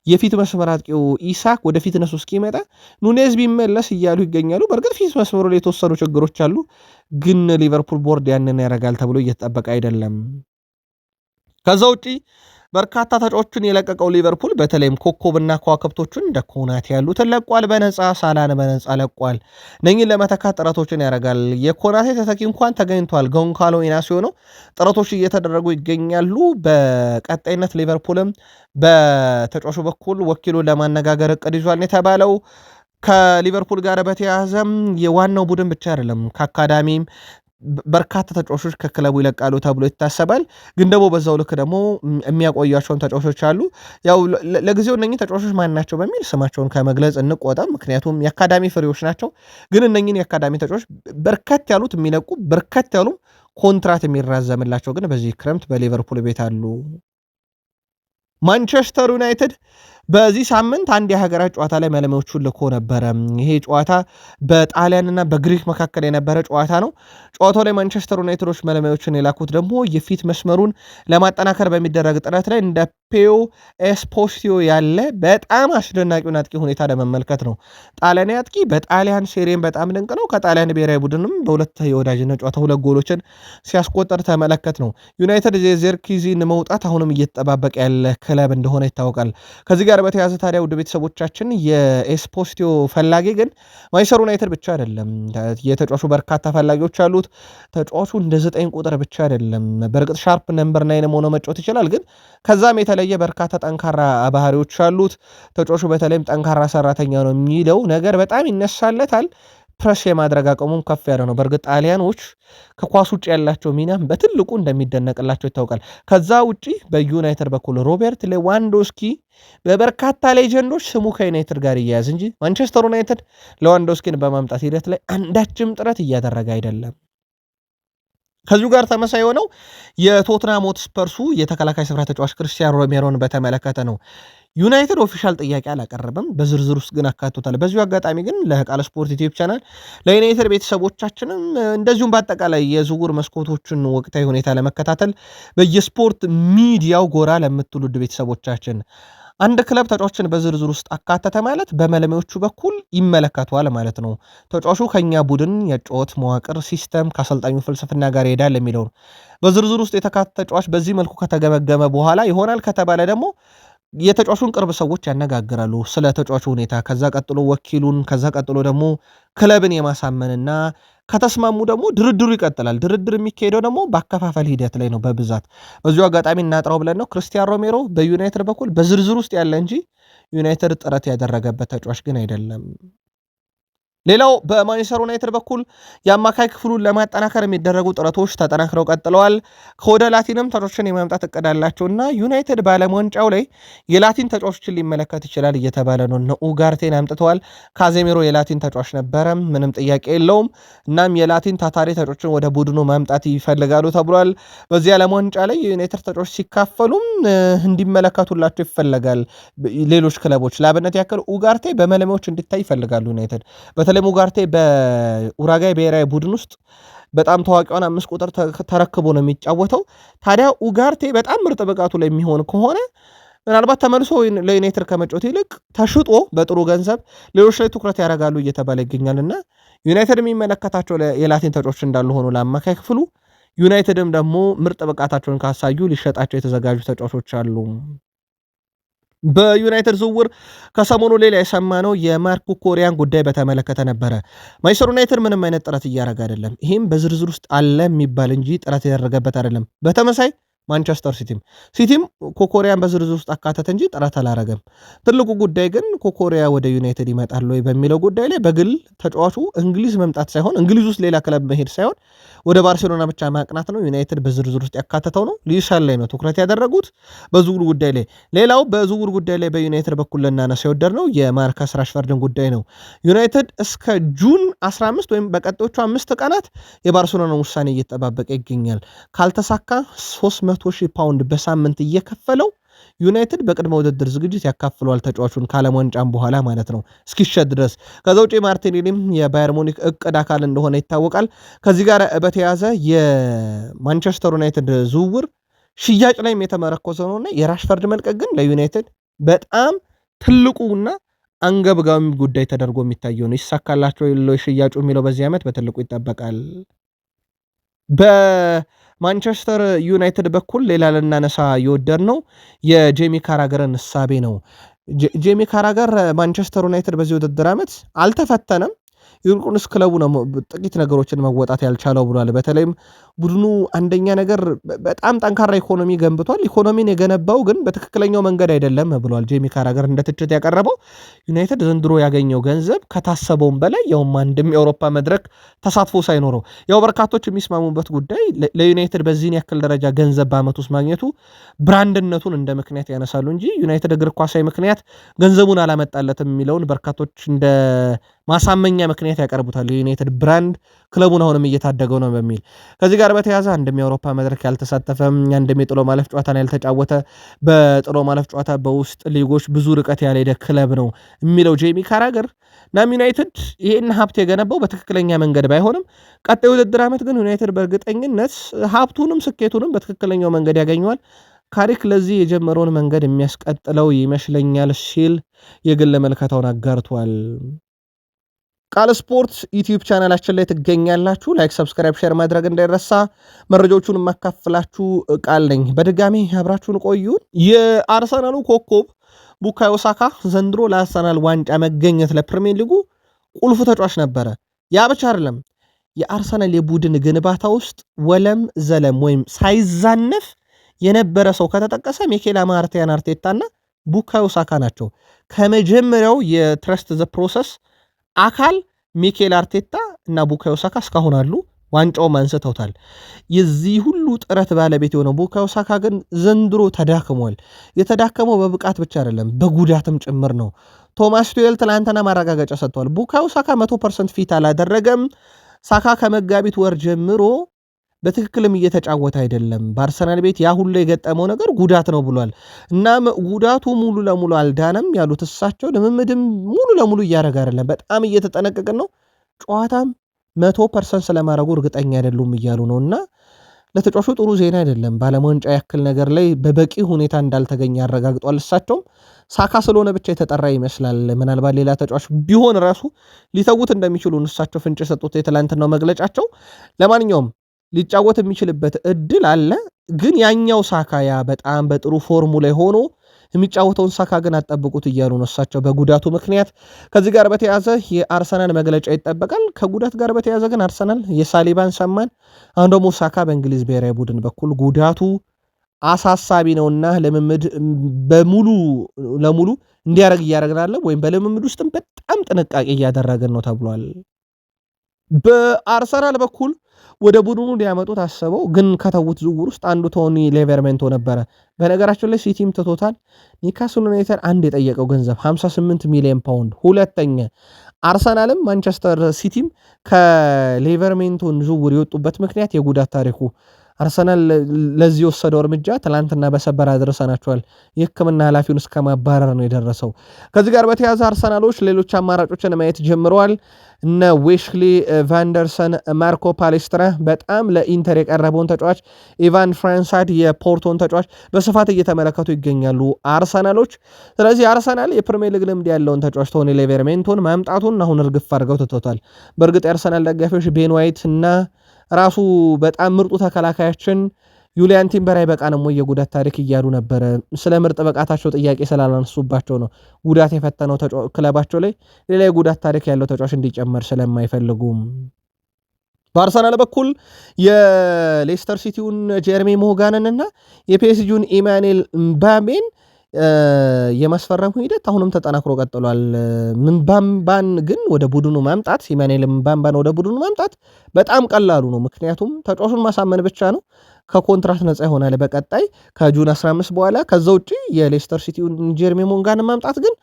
የፊት መስመር አጥቂው ኢሳክ ወደ ፊትነሱ እስኪመጣ ኑኔዝ ቢመለስ እያሉ ይገኛሉ። በእርግጥ ፊት መስመሩ ላይ የተወሰኑ ችግሮች አሉ፣ ግን ሊቨርፑል ቦርድ ያንን ያደርጋል ተብሎ እየተጠበቀ አይደለም። ከዛ ውጪ በርካታ ተጫዋቾችን የለቀቀው ሊቨርፑል በተለይም ኮከብና ከዋክብቶቹን እንደ ኮናቴ ያሉትን ለቋል። በነፃ ሳላን በነፃ ለቋል። እነኝን ለመተካት ጥረቶችን ያደርጋል። የኮናቴ ተተኪ እንኳን ተገኝቷል። ጎንካሎ ኢናሲዮ ነው። ጥረቶች እየተደረጉ ይገኛሉ። በቀጣይነት ሊቨርፑልም በተጫዋቹ በኩል ወኪሉን ለማነጋገር እቅድ ይዟል የተባለው ከሊቨርፑል ጋር በተያያዘም የዋናው ቡድን ብቻ አይደለም ከአካዳሚም በርካታ ተጫዋቾች ከክለቡ ይለቃሉ ተብሎ ይታሰባል። ግን ደግሞ በዛው ልክ ደግሞ የሚያቆያቸውን ተጫዋቾች አሉ። ያው ለጊዜው እነኚህ ተጫዋቾች ማን ናቸው በሚል ስማቸውን ከመግለጽ እንቆጠም፣ ምክንያቱም የአካዳሚ ፍሬዎች ናቸው። ግን እነኚህን የአካዳሚ ተጫዋቾች በርከት ያሉት የሚለቁ በርከት ያሉ ኮንትራት የሚራዘምላቸው ግን በዚህ ክረምት በሊቨርፑል ቤት አሉ። ማንቸስተር ዩናይትድ በዚህ ሳምንት አንድ የሀገራት ጨዋታ ላይ መለመዎቹን ልኮ ነበረ። ይሄ ጨዋታ በጣሊያንና በግሪክ መካከል የነበረ ጨዋታ ነው። ጨዋታው ላይ ማንቸስተር ዩናይትዶች መለመዎቹን የላኩት ደግሞ የፊት መስመሩን ለማጠናከር በሚደረግ ጥረት ላይ እንደ ፔዮ ኤስፖሲዮ ያለ በጣም አስደናቂውን አጥቂ ሁኔታ ለመመልከት ነው። ጣሊያን አጥቂ በጣሊያን ሴሪን በጣም ድንቅ ነው። ከጣሊያን ብሔራዊ ቡድንም በሁለት የወዳጅነት ጨዋታ 2 ጎሎችን ሲያስቆጠር ተመለከት ነው። ዩናይትድ የዘርኪዚን መውጣት አሁንም እየተጠባበቀ ያለ ክለብ እንደሆነ ይታወቃል። ከዚህ ጋር በተያያዘ ታዲያ ውድ ቤተሰቦቻችን የኤስፖስቲዮ ፈላጊ ግን ማንቸስተር ዩናይትድ ብቻ አይደለም። የተጫዋቹ በርካታ ፈላጊዎች አሉት። ተጫዋቹ እንደ 9 ቁጥር ብቻ አይደለም። በእርግጥ ሻርፕ ነምበር 9 ሆኖ መጫወት ይችላል። ግን ከዛም የተለየ በርካታ ጠንካራ ባህሪዎች አሉት። ተጫዋቹ በተለይም ጠንካራ ሰራተኛ ነው የሚለው ነገር በጣም ይነሳለታል። ፕረስ የማድረግ አቅሙም ከፍ ያለ ነው። በእርግጥ ጣሊያኖች ከኳስ ውጭ ያላቸው ሚናም በትልቁ እንደሚደነቅላቸው ይታወቃል። ከዛ ውጪ በዩናይትድ በኩል ሮበርት ሌዋንዶስኪ በበርካታ ሌጀንዶች ስሙ ከዩናይትድ ጋር እያያዝ እንጂ ማንቸስተር ዩናይትድ ሌዋንዶስኪን በማምጣት ሂደት ላይ አንዳችም ጥረት እያደረገ አይደለም። ከዚሁ ጋር ተመሳሳይ የሆነው የቶትናም ሆትስፐርሱ የተከላካይ ስፍራ ተጫዋች ክርስቲያን ሮሜሮን በተመለከተ ነው። ዩናይትድ ኦፊሻል ጥያቄ አላቀረበም፣ በዝርዝር ውስጥ ግን አካቶታል። በዚሁ አጋጣሚ ግን ለቃል ስፖርት ዩቲዩብ ቻናል ለዩናይትድ ቤተሰቦቻችንም እንደዚሁም በአጠቃላይ የዝውውር መስኮቶችን ወቅታዊ ሁኔታ ለመከታተል በየስፖርት ሚዲያው ጎራ ለምትሉድ ቤተሰቦቻችን አንድ ክለብ ተጫዋችን በዝርዝር ውስጥ አካተተ ማለት በመለሚዎቹ በኩል ይመለከተዋል ማለት ነው። ተጫዋቹ ከኛ ቡድን የጨዋታ መዋቅር ሲስተም ከአሰልጣኙ ፍልስፍና ጋር ይሄዳል የሚለው ነው። በዝርዝር ውስጥ የተካተተ ተጫዋች በዚህ መልኩ ከተገመገመ በኋላ ይሆናል ከተባለ ደግሞ የተጫዋቹን ቅርብ ሰዎች ያነጋግራሉ ስለ ተጫዋቹ ሁኔታ። ከዛ ቀጥሎ ወኪሉን፣ ከዛ ቀጥሎ ደግሞ ክለብን የማሳመንና ከተስማሙ ደግሞ ድርድሩ ይቀጥላል። ድርድር የሚካሄደው ደግሞ በአከፋፈል ሂደት ላይ ነው በብዛት። በዚሁ አጋጣሚ እናጥራው ብለን ነው ክርስቲያን ሮሜሮ በዩናይትድ በኩል በዝርዝር ውስጥ ያለ እንጂ ዩናይትድ ጥረት ያደረገበት ተጫዋች ግን አይደለም። ሌላው በማንቸስተር ዩናይትድ በኩል የአማካይ ክፍሉን ለማጠናከር የሚደረጉ ጥረቶች ተጠናክረው ቀጥለዋል። ከወደ ላቲንም ተጫዋቾችን የማምጣት እቅድ አላቸውና ዩናይትድ በዓለም ዋንጫው ላይ የላቲን ተጫዋቾችን ሊመለከት ይችላል እየተባለ ነው። ኡጋርቴን አምጥተዋል። ካዜሚሮ የላቲን ተጫዋች ነበረ፣ ምንም ጥያቄ የለውም። እናም የላቲን ታታሪ ተጫዋቾችን ወደ ቡድኑ ማምጣት ይፈልጋሉ ተብሏል። በዚህ ዓለም ዋንጫ ላይ የዩናይትድ ተጫዋቾች ሲካፈሉም እንዲመለከቱላቸው ይፈልጋል ሌሎች ክለቦች። ለአብነት ያክል ኡጋርቴ በመለሚያዎች እንዲታይ ይፈልጋሉ ዩናይትድ። በተለይ ኡጋርቴ በኡራጋይ ብሔራዊ ቡድን ውስጥ በጣም ታዋቂውን 5 ቁጥር ተረክቦ ነው የሚጫወተው። ታዲያ ኡጋርቴ በጣም ምርጥ ብቃቱ ላይ የሚሆን ከሆነ ምናልባት ተመልሶ ለዩናይትድ ከመጫወት ይልቅ ተሽጦ በጥሩ ገንዘብ ሌሎች ላይ ትኩረት ያደርጋሉ እየተባለ ይገኛልና ዩናይትድ የሚመለከታቸው የላቲን ተጫዋቾች እንዳሉ ሆኖ ለአማካይ ክፍሉ ዩናይትድም ደግሞ ምርጥ ብቃታቸውን ካሳዩ ሊሸጣቸው የተዘጋጁ ተጫዋቾች አሉ። በዩናይትድ ዝውውር ከሰሞኑ ሌላ የሰማነው የማርኮ ኮሪያን ጉዳይ በተመለከተ ነበረ። ማንቸስተር ዩናይትድ ምንም አይነት ጥረት እያደረገ አይደለም። ይህም በዝርዝር ውስጥ አለ የሚባል እንጂ ጥረት ያደረገበት አይደለም። በተመሳይ ማንቸስተር ሲቲም ኮኮሪያን በዝርዝር ውስጥ አካተተ እንጂ ጥረት አላረገም። ትልቁ ጉዳይ ግን ኮኮሪያ ወደ ዩናይትድ ይመጣል ወይ በሚለው ጉዳይ ላይ በግል ተጫዋቹ እንግሊዝ መምጣት ሳይሆን እንግሊዝ ውስጥ ሌላ ክለብ መሄድ ሳይሆን ወደ ባርሴሎና ብቻ ማቅናት ነው። ዩናይትድ በዝርዝር ውስጥ ያካተተው ነው። ሊሻል ላይ ነው ትኩረት ያደረጉት በዝውውር ጉዳይ ላይ። ሌላው በዝውውር ጉዳይ ላይ በዩናይትድ በኩል ልናነሳ የወደድነው የማርከስ ራሽፈርድን ጉዳይ ነው። ዩናይትድ እስከ ጁን 15 ወይም በቀጣዮቹ 5 ቀናት የባርሴሎና ውሳኔ እየተጠባበቀ ይገኛል። ካልተሳካ 300,000 ፓውንድ በሳምንት እየከፈለው ዩናይትድ በቅድመ ውድድር ዝግጅት ያካፍለዋል ተጫዋቹን ከዓለም ዋንጫም በኋላ ማለት ነው እስኪሸጥ ድረስ። ከዛ ውጪ ማርቲኔሊም የባየር ሙኒክ እቅድ አካል እንደሆነ ይታወቃል። ከዚህ ጋር በተያያዘ የማንቸስተር ዩናይትድ ዝውውር ሽያጭ ላይም የተመረኮዘ ነውና የራሽፈርድ መልቀቅ ግን ለዩናይትድ በጣም ትልቁና አንገብጋሚ ጉዳይ ተደርጎ የሚታየው ነው። ይሳካላቸው ሽያጩ የሚለው በዚህ ዓመት በትልቁ ይጠበቃል። በማንቸስተር ዩናይትድ በኩል ሌላ ልናነሳ የወደድ ነው የጄሚ ካራገርን እሳቤ ነው። ጄሚ ካራገር ማንቸስተር ዩናይትድ በዚህ ውድድር ዓመት አልተፈተነም፣ ይልቁንስ ክለቡ ነው ጥቂት ነገሮችን መወጣት ያልቻለው ብሏል። በተለይም ቡድኑ አንደኛ ነገር በጣም ጠንካራ ኢኮኖሚ ገንብቷል። ኢኮኖሚን የገነባው ግን በትክክለኛው መንገድ አይደለም ብሏል ጄሚ ካራገር እንደ ትችት ያቀረበው። ዩናይትድ ዘንድሮ ያገኘው ገንዘብ ከታሰበውም በላይ ያውም አንድም የአውሮፓ መድረክ ተሳትፎ ሳይኖረው ያው በርካቶች የሚስማሙበት ጉዳይ ለዩናይትድ በዚህን ያክል ደረጃ ገንዘብ በዓመት ውስጥ ማግኘቱ ብራንድነቱን እንደ ምክንያት ያነሳሉ እንጂ ዩናይትድ እግር ኳሳዊ ምክንያት ገንዘቡን አላመጣለትም የሚለውን በርካቶች እንደ ማሳመኛ ምክንያት ያቀርቡታል። የዩናይትድ ብራንድ ክለቡን አሁንም እየታደገው ነው በሚል ከዚህ ጋር በተያያዘ አንድም የአውሮፓ መድረክ ያልተሳተፈም አንድም የጥሎ ማለፍ ጨዋታን ያልተጫወተ በጥሎ ማለፍ ጨዋታ በውስጥ ሊጎች ብዙ ርቀት ያልሄደ ክለብ ነው የሚለው ጄሚ ካራገር ናም ዩናይትድ ይህን ሀብት የገነባው በትክክለኛ መንገድ ባይሆንም ቀጣይ ውድድር ዓመት ግን ዩናይትድ በእርግጠኝነት ሀብቱንም ስኬቱንም በትክክለኛው መንገድ ያገኘዋል። ካሪክ ለዚህ የጀመረውን መንገድ የሚያስቀጥለው ይመስለኛል ሲል የግል መልከታውን አጋርቷል። ቃል ስፖርት ዩቲዩብ ቻናላችን ላይ ትገኛላችሁ። ላይክ፣ ሰብስክራይብ፣ ሼር ማድረግ እንዳይረሳ። መረጃዎቹን የማካፍላችሁ ቃል ነኝ። በድጋሚ አብራችሁን ቆዩን። የአርሰናሉ ኮከብ ቡካዮ ሳካ ዘንድሮ ለአርሰናል ዋንጫ መገኘት ለፕሪሚየር ሊጉ ቁልፍ ተጫዋች ነበረ። ያ ብቻ አይደለም። የአርሰናል የቡድን ግንባታ ውስጥ ወለም ዘለም ወይም ሳይዛነፍ የነበረ ሰው ከተጠቀሰ ሚኬል አርቴታና ቡካዮ ሳካ ናቸው። ከመጀመሪያው የትረስት ዘ ፕሮሰስ አካል ሚኬል አርቴታ እና ቡካዮ ሳካ እስካሁን አሉ። ዋንጫውም አንስተውታል። የዚህ ሁሉ ጥረት ባለቤት የሆነው ቡካዮ ሳካ ግን ዘንድሮ ተዳክሟል። የተዳከመው በብቃት ብቻ አይደለም በጉዳትም ጭምር ነው። ቶማስ ቱዌል ትላንትና ማረጋገጫ ሰጥቷል። ቡካዮ ሳካ 100% ፊት አላደረገም። ሳካ ከመጋቢት ወር ጀምሮ በትክክልም እየተጫወተ አይደለም። በአርሰናል ቤት ያ ሁሉ የገጠመው ነገር ጉዳት ነው ብሏል። እናም ጉዳቱ ሙሉ ለሙሉ አልዳነም ያሉት እሳቸው ልምምድም ሙሉ ለሙሉ እያደረገ አይደለም፣ በጣም እየተጠነቀቅን ነው፣ ጨዋታም 100% ስለማድረጉ እርግጠኛ አይደሉም እያሉ ነው እና ለተጫዋቹ ጥሩ ዜና አይደለም። በዓለም ዋንጫ ያክል ነገር ላይ በበቂ ሁኔታ እንዳልተገኘ አረጋግጧል። እሳቸውም ሳካ ስለሆነ ብቻ የተጠራ ይመስላል። ምናልባት ሌላ ተጫዋች ቢሆን ራሱ ሊተዉት እንደሚችሉ እሳቸው ፍንጭ የሰጡት የትላንትናው መግለጫቸው። ለማንኛውም ሊጫወት የሚችልበት እድል አለ፣ ግን ያኛው ሳካ ያ በጣም በጥሩ ፎርሙ ላይ ሆኖ የሚጫወተውን ሳካ ግን አጠብቁት እያሉ ነው እሳቸው በጉዳቱ ምክንያት። ከዚህ ጋር በተያዘ የአርሰናል መግለጫ ይጠበቃል። ከጉዳት ጋር በተያዘ ግን አርሰናል የሳሊባን ሰማን፣ አሁን ደግሞ ሳካ በእንግሊዝ ብሔራዊ ቡድን በኩል ጉዳቱ አሳሳቢ ነውና ልምምድ በሙሉ ለሙሉ እንዲያደርግ እያደረግናለን ወይም በልምምድ ውስጥም በጣም ጥንቃቄ እያደረግን ነው ተብሏል። በአርሰናል በኩል ወደ ቡድኑ ሊያመጡት አሰበው ግን ከተዉት ዝውውር ውስጥ አንዱ ቶኒ ሌቨርሜንቶ ነበረ። በነገራችን ላይ ሲቲም ትቶታል። ኒውካስል ዩናይትድ አንድ የጠየቀው ገንዘብ 58 ሚሊዮን ፓውንድ፣ ሁለተኛ አርሰናልም ማንቸስተር ሲቲም ከሌቨርሜንቶን ዝውውር የወጡበት ምክንያት የጉዳት ታሪኩ አርሰናል ለዚህ የወሰደው እርምጃ ትላንትና በሰበር አድርሰናቸዋል። የሕክምና ኃላፊውን እስከ ማባረር ነው የደረሰው። ከዚህ ጋር በተያያዘ አርሰናሎች ሌሎች አማራጮችን ማየት ጀምረዋል። እነ ዌሽሊ ቫንደርሰን፣ ማርኮ ፓሌስትራ በጣም ለኢንተር የቀረበውን ተጫዋች ኢቫን ፍራንሳድ የፖርቶን ተጫዋች በስፋት እየተመለከቱ ይገኛሉ አርሰናሎች። ስለዚህ አርሰናል የፕሪሚየር ሊግ ልምድ ያለውን ተጫዋች ቶኒ ሌቨርሜንቶን ማምጣቱን አሁን እርግፍ አድርገው ትቶታል። በእርግጥ የአርሰናል ደጋፊዎች ቤን ዋይት እና ራሱ በጣም ምርጡ ተከላካያችን ዩሊያን ቲምበር አይበቃንም ወይ የጉዳት ታሪክ እያሉ ነበረ። ስለ ምርጥ ብቃታቸው ጥያቄ ስላላነሱባቸው ነው ጉዳት የፈተነው ክለባቸው ላይ ሌላ የጉዳት ታሪክ ያለው ተጫዋች እንዲጨመር ስለማይፈልጉም። በአርሰናል በኩል የሌስተር ሲቲውን ጀርሚ ሞጋንን እና የፒኤስጂውን ኢማኑኤል ምባሜን የማስፈረሙ ሂደት አሁንም ተጠናክሮ ቀጥሏል። ምባምባን ግን ወደ ቡድኑ ማምጣት ኢማኑኤል ምባምባን ወደ ቡድኑ ማምጣት በጣም ቀላሉ ነው። ምክንያቱም ተጫዋቹን ማሳመን ብቻ ነው። ከኮንትራት ነፃ ይሆናል በቀጣይ ከጁን 15 በኋላ። ከዛ ውጪ የሌስተር ሲቲውን ጀርሚ ሞጋንን ማምጣት ግን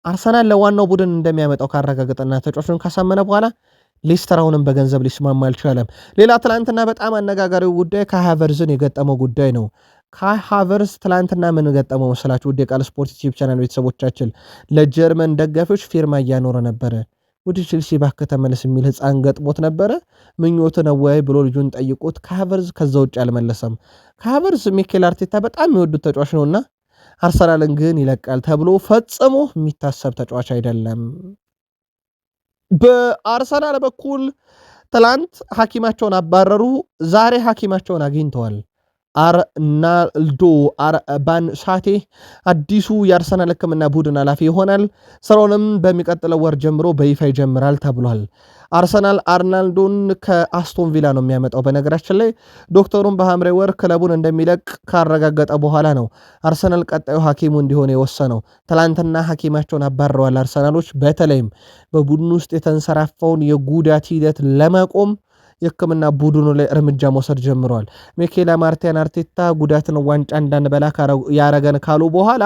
አርሰናል ለዋናው ቡድን እንደሚያመጣው ካረጋገጠና ተጫዋቹን ካሳመነ በኋላ ሌስተር አሁንም በገንዘብ ሊስማማ አልቻለም። ሌላ ትላንትና በጣም አነጋጋሪው ጉዳይ ካይ ሃቨርትዝን የገጠመው ጉዳይ ነው። ካይ ሃቨርትዝ ትላንትና ምን ገጠመው መስላችሁ? ውድ የቃል ስፖርት ዩቲዩብ ቻናል ቤተሰቦቻችን ለጀርመን ደጋፊዎች ፊርማ እያኖረ ነበረ። ወደ ቼልሲ እባክህ ተመለስ የሚል ህፃን ገጥሞት ነበረ። ምኞት ነው ወይ ብሎ ልጁን ጠይቆት ካይ ሃቨርትዝ ከዛ ውጭ አልመለሰም። ካይ ሃቨርትዝ ሚኬል አርቴታ በጣም የሚወዱት ተጫዋች ነውና አርሰናልን ግን ይለቃል ተብሎ ፈጽሞ የሚታሰብ ተጫዋች አይደለም። በአርሰናል በኩል ትላንት ሐኪማቸውን አባረሩ። ዛሬ ሐኪማቸውን አግኝተዋል። አርናልዶ አርባን ሳቴ አዲሱ የአርሰናል ሕክምና ቡድን ኃላፊ ይሆናል። ስራውንም በሚቀጥለው ወር ጀምሮ በይፋ ይጀምራል ተብሏል። አርሰናል አርናልዶን ከአስቶን ቪላ ነው የሚያመጣው። በነገራችን ላይ ዶክተሩን በሐምሌ ወር ክለቡን እንደሚለቅ ካረጋገጠ በኋላ ነው አርሰናል ቀጣዩ ሐኪሙ እንዲሆን የወሰነው። ትላንትና ሐኪማቸውን አባረዋል። አርሰናሎች በተለይም በቡድን ውስጥ የተንሰራፋውን የጉዳት ሂደት ለማቆም የሕክምና ቡድኑ ላይ እርምጃ መውሰድ ጀምረዋል። ሚኬል አርቴታ ጉዳትን ዋንጫ እንዳንበላ ያረገን ካሉ በኋላ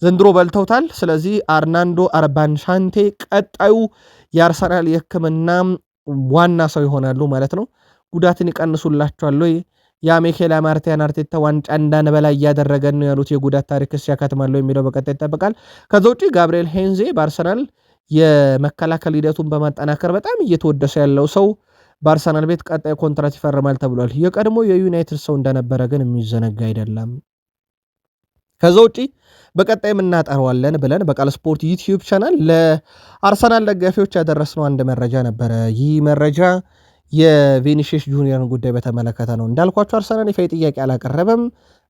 ዘንድሮ በልተውታል። ስለዚህ አርናልዶ አርባንሻንቴ ቀጣዩ የአርሰናል የሕክምና ዋና ሰው ይሆናሉ ማለት ነው። ጉዳትን ይቀንሱላቸዋል ወይ? ያ ሚኬል አርቴታ ዋንጫ እንዳንበላ እያደረገን ነው ያሉት የጉዳት ታሪክስ ያካትማሉ የሚለው በቀጣይ ይጠበቃል። ከዛ ውጪ ጋብርኤል ሄንዜ በአርሰናል የመከላከል ሂደቱን በማጠናከር በጣም እየተወደሰ ያለው ሰው በአርሰናል ቤት ቀጣይ ኮንትራት ይፈርማል ተብሏል። የቀድሞ የዩናይትድ ሰው እንደነበረ ግን የሚዘነጋ አይደለም። ከዛ ውጪ በቀጣይ እናጠራዋለን ብለን በቃል ስፖርት ዩቲዩብ ቻናል ለአርሰናል ደጋፊዎች ያደረስነው አንድ መረጃ ነበረ። ይህ መረጃ የቪኒሺየስ ጁኒየርን ጉዳይ በተመለከተ ነው። እንዳልኳቸው አርሰናል ይፋ ጥያቄ አላቀረበም፣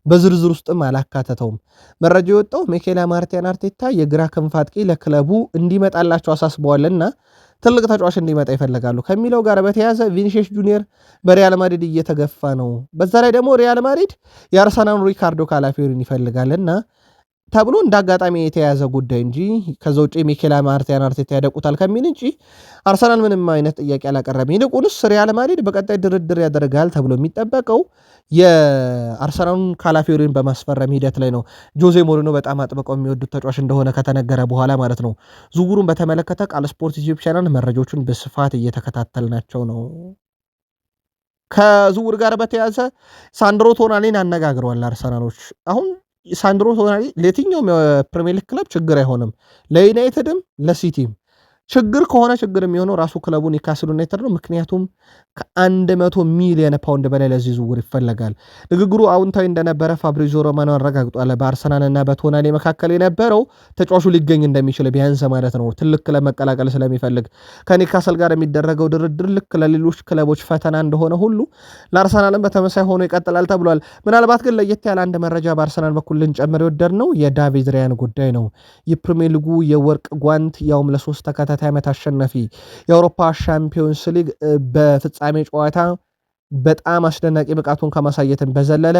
በዝርዝር ውስጥም አላካተተውም። መረጃ የወጣው ሚኬል አርቴታ የግራ ክንፍ አጥቂ ለክለቡ እንዲመጣላቸው አሳስበዋልና ትልቅ ተጫዋች እንዲመጣ ይፈልጋሉ ከሚለው ጋር በተያያዘ ቪኒሺየስ ጁኒየር በሪያል ማድሪድ እየተገፋ ነው። በዛ ላይ ደግሞ ሪያል ማድሪድ የአርሰናል ሪካርዶ ካላፊዮሪን ይፈልጋልና ተብሎ እንደ አጋጣሚ የተያዘ ጉዳይ እንጂ ከዛ ውጭ ሚኬል አርቴታ ያደቁታል ከሚል እንጂ አርሰናል ምንም አይነት ጥያቄ አላቀረበም። ይልቁንስ ሪያል ማድሪድ በቀጣይ ድርድር ያደርጋል ተብሎ የሚጠበቀው የአርሰናሉን ካላፊዮሪን በማስፈረም ሂደት ላይ ነው። ጆዜ ሞሪኖ በጣም አጥብቀው የሚወዱት ተጫዋች እንደሆነ ከተነገረ በኋላ ማለት ነው። ዝውውሩን በተመለከተ ቃል ስፖርት ዩቲዩብ ቻናል መረጃዎቹን በስፋት እየተከታተልናቸው ነው። ከዝውውር ጋር በተያዘ ሳንድሮ ቶናሊን አነጋግረዋል አርሰናሎች። አሁን ሳንድሮ ቶናሊ ለየትኛውም የፕሪሚየር ሊግ ክለብ ችግር አይሆንም፣ ለዩናይትድም ለሲቲም ችግር ከሆነ ችግር የሚሆነው ራሱ ክለቡ ኒውካስል ዩናይትድ ነው። ምክንያቱም ከ100 ሚሊዮን ፓውንድ በላይ ለዚህ ዝውውር ይፈለጋል። ንግግሩ አውንታዊ እንደነበረ ፋብሪዚዮ ሮማኖ አረጋግጧል። በአርሰናልና በቶናሊ መካከል የነበረው ተጫዋቹ ሊገኝ እንደሚችል ቢያንስ ማለት ነው፣ ትልቅ ክለብ መቀላቀል ስለሚፈልግ ከኒውካስል ጋር የሚደረገው ድርድር ልክ ለሌሎች ክለቦች ፈተና እንደሆነ ሁሉ ለአርሰናልም በተመሳይ ሆኖ ይቀጥላል ተብሏል። ምናልባት ግን ለየት ያለ አንድ መረጃ በአርሰናል በኩል ልንጨምር የወደድ ነው የዳቪድ ራያን ጉዳይ ነው። የፕሪሚየር ሊጉ የወርቅ ጓንት ያውም ለ3 ተከታታይ ዓመት አሸናፊ የአውሮፓ ሻምፒዮንስ ሊግ በፍጻሜ ጨዋታ በጣም አስደናቂ ብቃቱን ከማሳየትን በዘለለ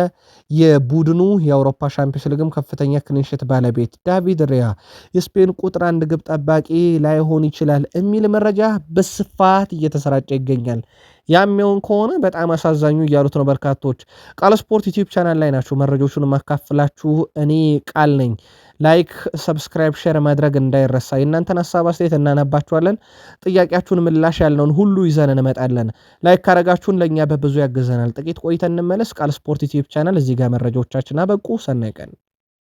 የቡድኑ የአውሮፓ ሻምፒዮንስ ሊግም ከፍተኛ ክሊንሺት ባለቤት ዳቪድ ራያ የስፔን ቁጥር 1 ግብ ጠባቂ ላይሆን ይችላል የሚል መረጃ በስፋት እየተሰራጨ ይገኛል። ያሚውን ከሆነ በጣም አሳዛኙ እያሉት ነው በርካቶች። ቃል ስፖርት ዩቲዩብ ቻናል ላይ ናችሁ መረጃዎቹን ማካፍላችሁ እኔ ቃል ነኝ። ላይክ፣ ሰብስክራይብ፣ ሼር ማድረግ እንዳይረሳ። የእናንተን ሀሳብ አስተያየት እናነባችኋለን። ጥያቄያችሁን ምላሽ ያልነውን ሁሉ ይዘን እንመጣለን። ላይክ ካረጋችሁን ለእኛ በብዙ ያግዘናል። ጥቂት ቆይተን እንመለስ። ቃል ስፖርት ዩቲዩብ ቻናል እዚህ ጋር መረጃዎቻችን አበቁ። ሰናይ ቀን